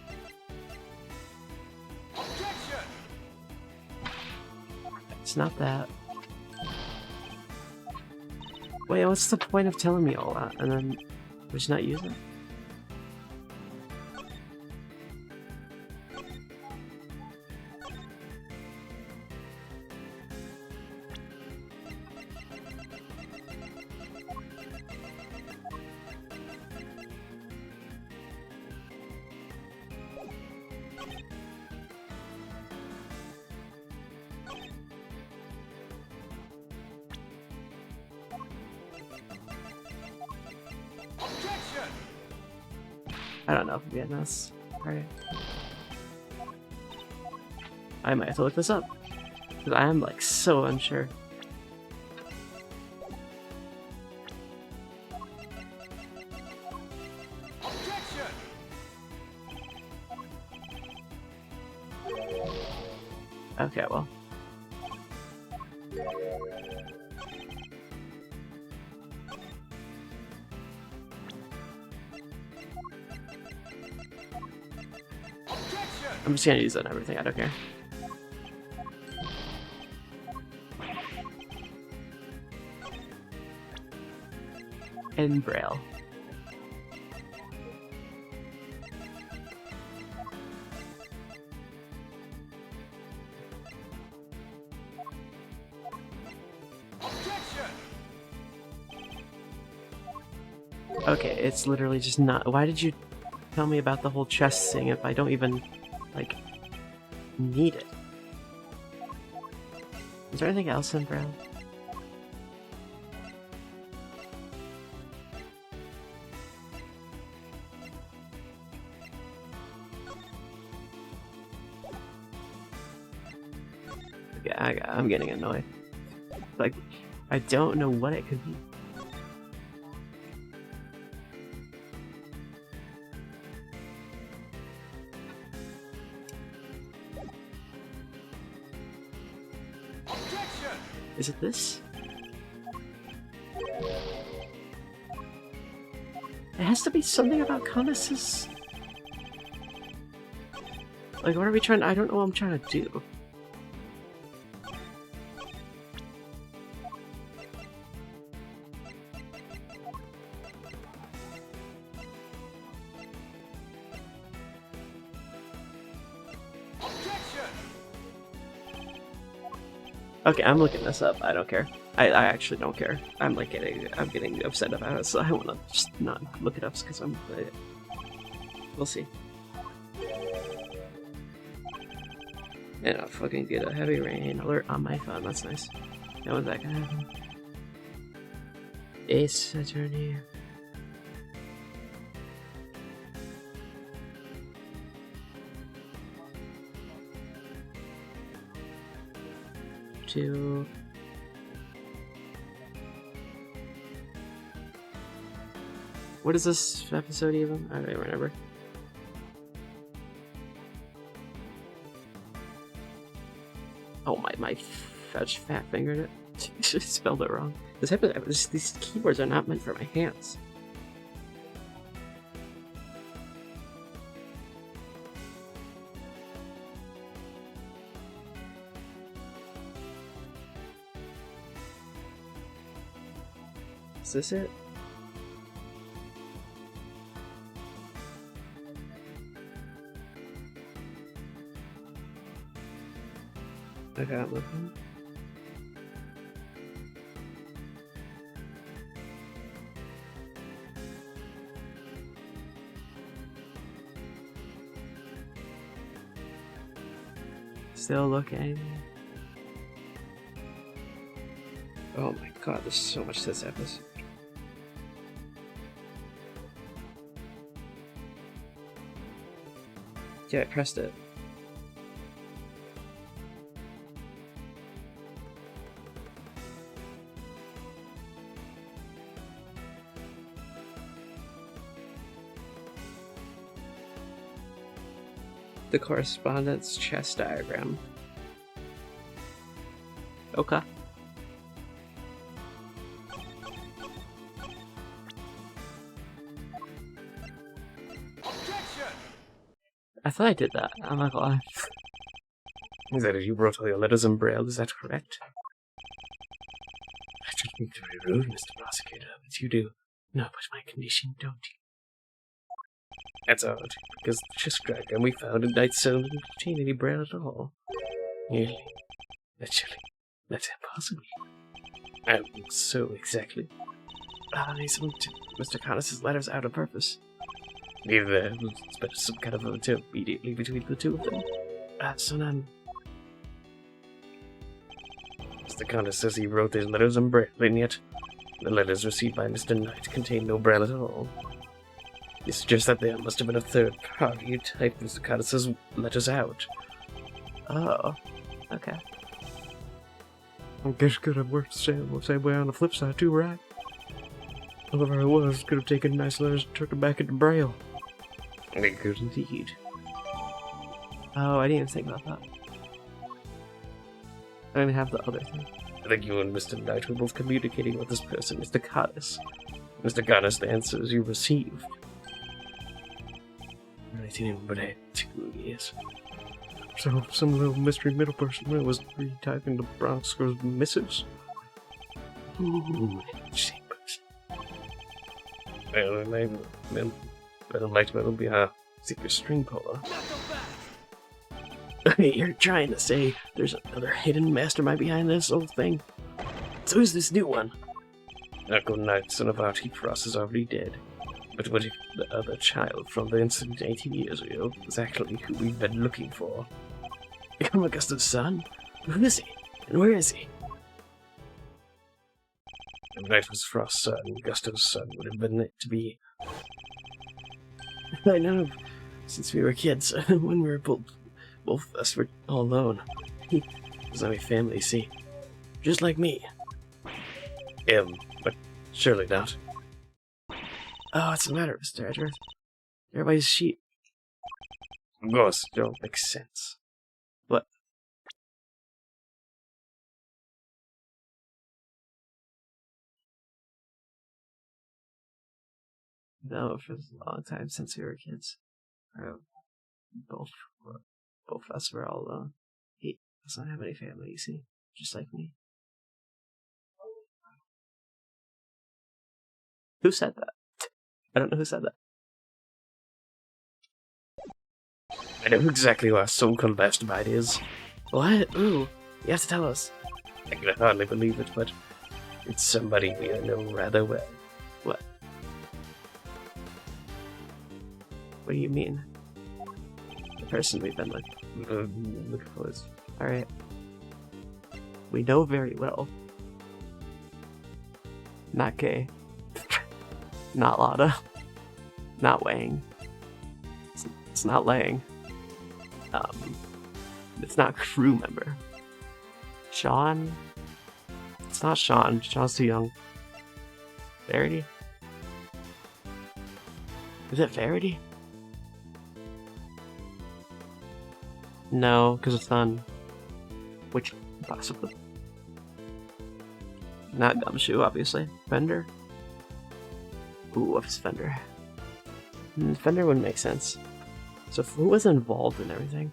It's not that. Wait, what's the point of telling me all that and then just not use it? I don't know if I'm getting this. Alright. I might have to look this up. Because I am like so unsure. Okay, well. I'm just gonna use it on everything, I don't care. In Braille. Okay, it's literally just not. Why did you tell me about the whole chest thing if I don't even, like, need it? Is there anything else in Braille? Okay, I'm getting annoyed. Like, I don't know what it could be. Is it this? It has to be something about Conus's. Like, what are we trying? I don't know what I'm trying to do. Okay, I'm looking this up. I don't care. I actually don't care. I'm getting upset about it, so I want to just not look it up because we'll see. And I'll fucking get a heavy rain alert on my phone. That's nice. Now when's that gonna happen? Ace Attorney. To what is this episode even? I don't even remember. Oh my fudge fat fingered it. I spelled it wrong. These keyboards are not meant for my hands. Is this it? Okay, I'm looking. Still looking. Oh my god, there's so much to this episode. Yeah, I pressed it. The correspondence chess diagram. Okay. I thought I did that. I'm not gonna lie. Is that it? You wrote all your letters in Braille, is that correct? I don't mean to be rude, Mr. Prosecutor, but you do know about my condition, don't you? That's odd, because the chess diagram we found in Night's Zone didn't contain any Braille at all. Really? Naturally. That's impossible. So exactly. These Mr. Conus's letters out on purpose. Either it's better some kind of a attempt immediately between the two of them. So then... Mr. Conus says he wrote these letters in Braille, and yet the letters received by Mr. Knight contain no Braille at all. He suggests that there must have been a third party who typed Mr. Conus's letters out. Oh, okay. I guess it could have worked the same way on the flip side too, right? Whoever it was could have taken nice letters and turned them back into Braille. They could indeed. Oh, I didn't even think about that. I don't have the other thing. I think you and Mr. Knight were both communicating with this person, Mr. Connors. Mr. Connors, the answers you received. I didn't even believe 2 years. So, some little mystery middle person was retyping the Bronx girl's missives. Ooh, chambers. Well, I don't like to be a Secret string puller. You're trying to say there's another hidden mastermind behind this whole thing? So who's this new one? Uncle Knight, son of Archie Frost, is already dead. But what if the other child from the incident 18 years ago is actually who we've been looking for? Become Augusto's son? Who is he? And where is he? If Knight was Frost's son, Augusto's son would have been it to be. I know, since we were kids, when we were both of us were all alone. He was not my family, see? Just like me. But surely not. Oh, what's the matter, Mr. Edgeworth? Everybody's sheep. Of course, it don't make sense. What? No, for a long time since we were kids. Both of us were all alone. He doesn't have any family, you see? Just like me. Who said that? I don't know who said that. I know exactly who our so-called mastermind is. What? Ooh, you have to tell us. I can hardly believe it, but it's somebody we know rather well. What? What do you mean? The person we've been looking for is... Alright. We know very well. Not gay. Not Lotta. Not Wang. It's not Lang. It's not crew member. Sean? It's not Sean. Sean's too young. Verity? Is it Verity? No, because of Sun. Which, possibly. Not Gumshoe, obviously. Fender? Ooh, what is Fender? Fender wouldn't make sense. So who was involved in everything?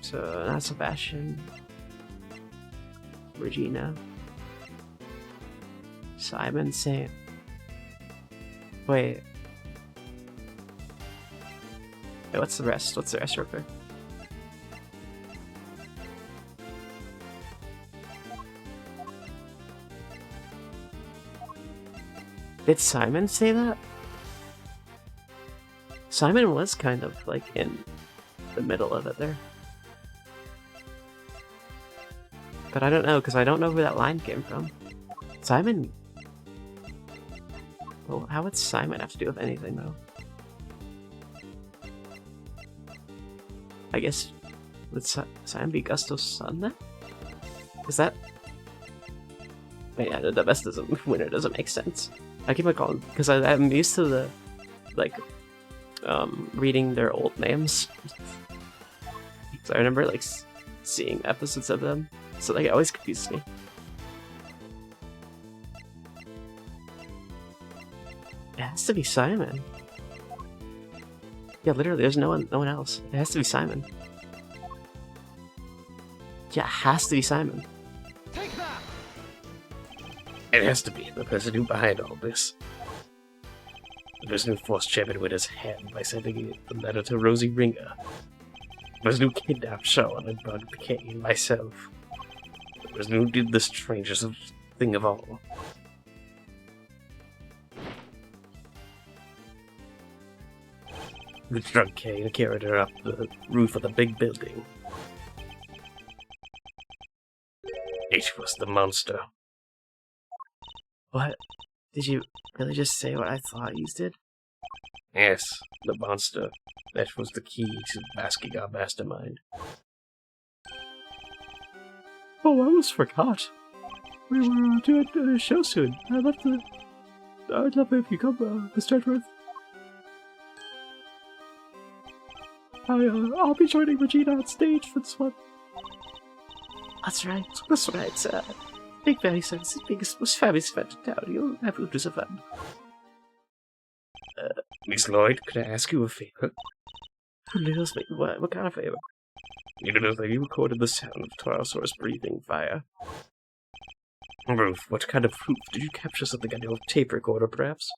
So not Sebastian. Regina. Simon Sam. Wait, what's the rest? What's the rest real quick? Did Simon say that? Simon was kind of like in the middle of it there. But I don't know, because I don't know where that line came from. Simon? Well, how would Simon have to do with anything, though? I guess, would Simon be Gusto's son, then? Is that... Wait, yeah, the best winner doesn't make sense. I keep on calling, because I'm used to the, like, reading their old names. So I remember, like, seeing episodes of them. So, like, it always confuses me. It has to be Simon. Yeah, literally, there's no one else. It has to be Simon. Yeah, it has to be Simon. It has to be the person who's behind all this. The person who forced Champion with his hand by sending the letter to Rosie Ringer. The person who kidnapped Sean and brought Kay and myself. The person who did the strangest thing of all. Who drugged Kay and carried her up the roof of the big building. It was the monster. What? Did you really just say what I thought you did? Yes, the monster. That was the key to masking our mastermind. Oh, I almost forgot. We were doing a show soon. I'd love it if you come, Mr. Edgeworth. I'll be joining Regina on stage for this one. That's right. Big Valley Sun's biggest, most fabulous event in town. You'll have loads of fun. Miss Lloyd, could I ask you a favor? Who knows me? What kind of favor? You know that you recorded the sound of Tyrannosaurus breathing fire. Proof? What kind of proof? Did you capture something on your tape recorder, perhaps?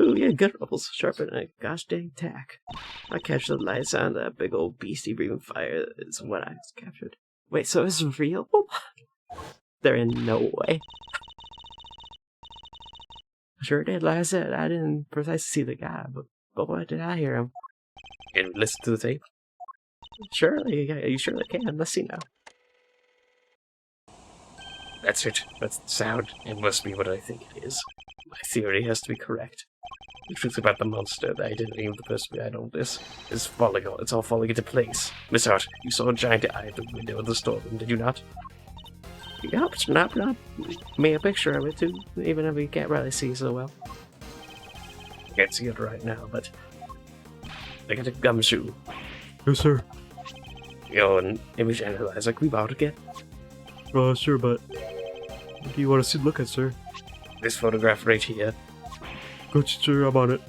Ooh, yeah, good rubles. Sharper than a gosh dang tack. I captured the light sound of that big old beastie breathing fire is what I captured. Wait, so it's real? There in no way. Sure did, like I said, I didn't precisely see the guy, but what did I hear him? Can you listen to the tape? Surely, yeah, you surely can. Let's see now. That's it. That's the sound. It must be what I think it is. My theory has to be correct. The truth about the monster, the identity of the person behind all this, is it's all falling into place. Miss Hart, you saw a giant eye at the window of the storeroom, did you not? Yep, snap. Made a picture of it too, even if we can't really see so well. I can't see it right now, but I got a gumshoe. Yes, sir. You're an image analyzer. Can we borrow it again? Sure, but what do you want to look at, sir? This photograph right here. Gotcha, sir. I'm on it.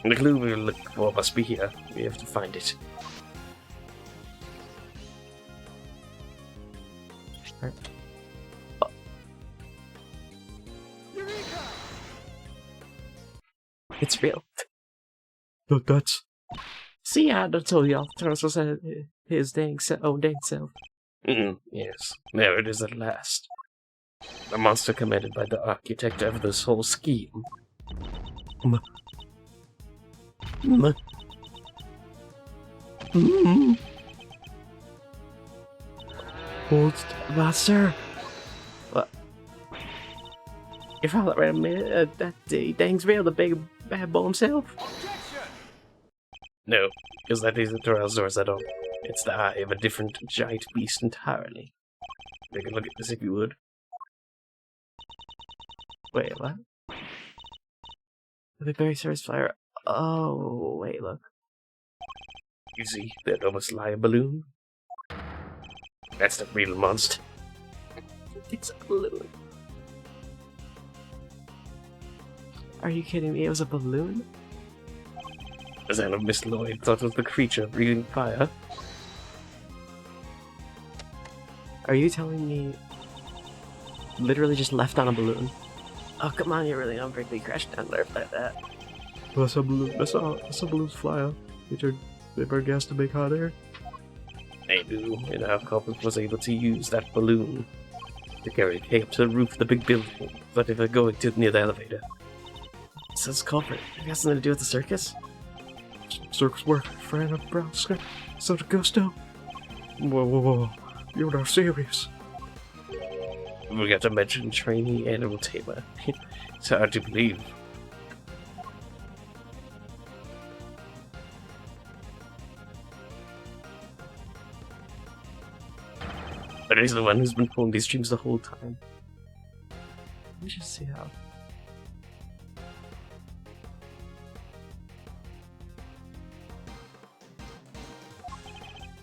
The clue we were looking for must be here. We have to find it. It's real. That's... See, I told y'all, Tyrannosaurus had his own dang self. Yes, there it is at last. The monster commanded by the architect of this whole scheme. Monster? What? Your father ran a minute, that dang's real, the big bad bull himself? No, because that isn't Tyrannosaurus at all. It's the eye of a different giant beast entirely. Take a look at this if you would. Wait, what? The very surface fire. Oh, wait, look. You see that almost live balloon? That's the real monster. It's a balloon. Are you kidding me? It was a balloon? The sound of Miss Lloyd thought it was the creature breathing fire. Are you telling me literally just left on a balloon? Oh, come on, you're really gonna bring me crashing down there like that. Well, that's how balloons fly out. They burn gas to make hot air. They do, and our culprit was able to use that balloon to carry Kay up to the roof of the big building, but if they're going to near the elevator. So this culprit, it has something to do with the circus? Circus work, friend of Nebraska. So the ghost town. Whoa. You're not serious. We got to mention trainee animal tamer. It's hard to believe. But he's the one who's been pulling these strings the whole time. Let me just see how.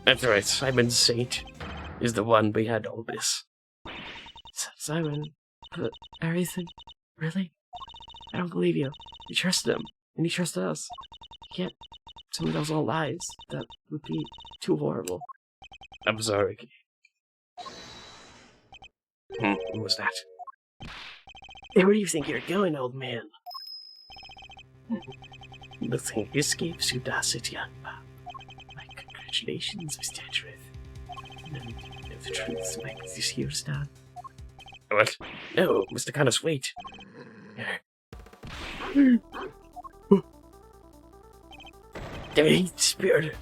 That's right, Simon Saint is the one behind all this. Simon, but everything? Really? I don't believe you. You trusted him, and he trusted us. You can't tell me those all lies. That would be too horrible. I'm sorry. What was that? Hey, where do you think you're going, old man? Nothing escapes you, does it, young man? My congratulations, Mr. Edgeworth. And if the truth might be this year's done. What? No, Mr. Connors, wait. Dang, spirit.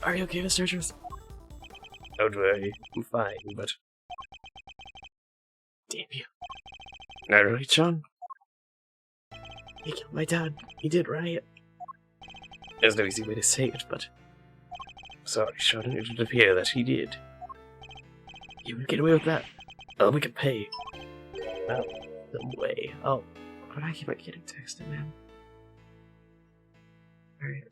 Are you okay, Mr. Edgeworth? Don't worry, I'm fine, but... Damn you. Not right, John? He killed my dad. He did, right? There's no easy way to say it, but... Sorry, Sean, it would appear that he did. You would get away with that. Oh, we could pay. Well, some way. Oh, but I keep on getting texted, man. Alright.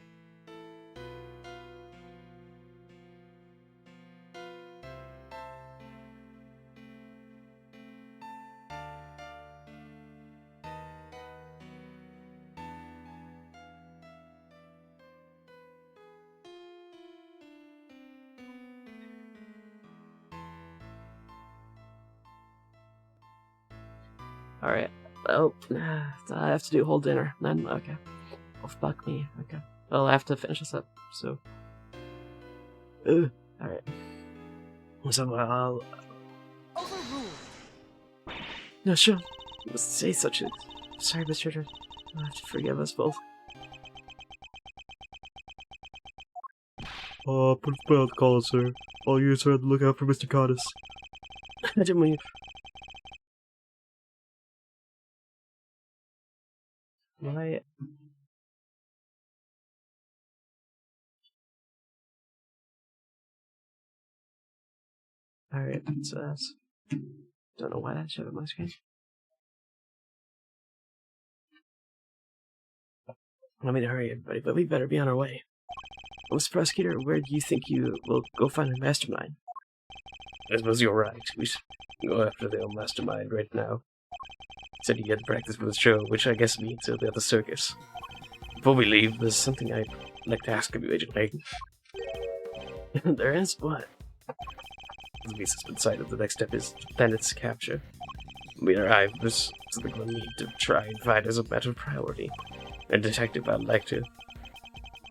Alright. Oh, I have to do whole dinner. Then, okay. Oh, fuck me. Okay. Well, I have to finish this up, so. Alright. So, no, sure. You must say such a... Sorry, Mr. Turtle. You'll have to forgive us both. Put a spell on the call, sir. All you sir have to look out for Mr. Cottis. I didn't mean... Why? Alright, so that's... Don't know why that showed up on my screen. I mean to hurry, everybody, but we better be on our way. Mr. Prosecutor, where do you think you will go find a mastermind? I suppose you're right. We should go after the old mastermind right now. Said you get practice for the show, which I guess means the other circus. Before we leave, there's something I'd like to ask of you, Agent Layton. There is? What? The beast has been sighted. The next step is Bennett's capture. We arrive. There's something we'll need to try and find as a matter of priority. And detective, I'd like to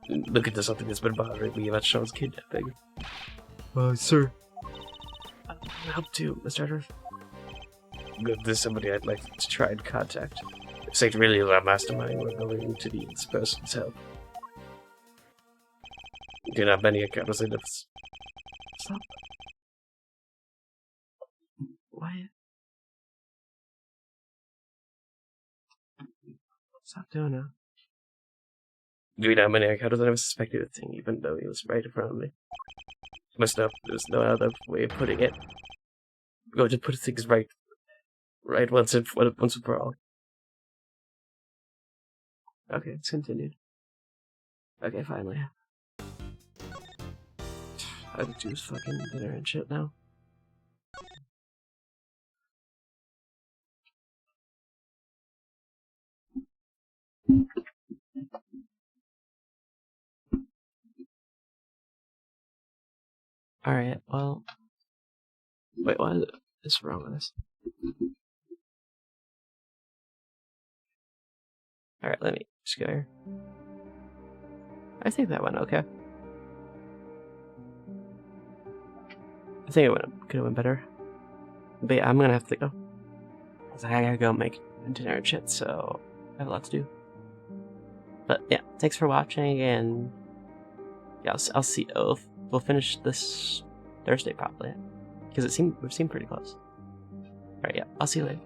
look into something that's been bothering me about Sean's kidnapping. Sir. Help too, Mr. Edward. Good, there's somebody I'd like to try and contact. If Saint really is our mastermind, we're going to need this person's help. You can have many encounters in this. Stop. Why? Stop doing it. You know how many encounters I never suspected a thing, even though he was right in front of me. Must know there's no other way of putting it. We're going to put things right once and for all. Okay, it's continued. Okay, finally. I have to choose fucking dinner and shit now. Alright, well. Wait, what is wrong with this? Alright, let me just go here. I think that went okay. I think it could have went better. But yeah, I'm gonna have to go. 'Cause I gotta go make dinner and shit, so I have a lot to do. But yeah, thanks for watching, and yeah, I'll see. We'll finish this Thursday probably, because it seemed pretty close. All right, yeah, I'll see you later.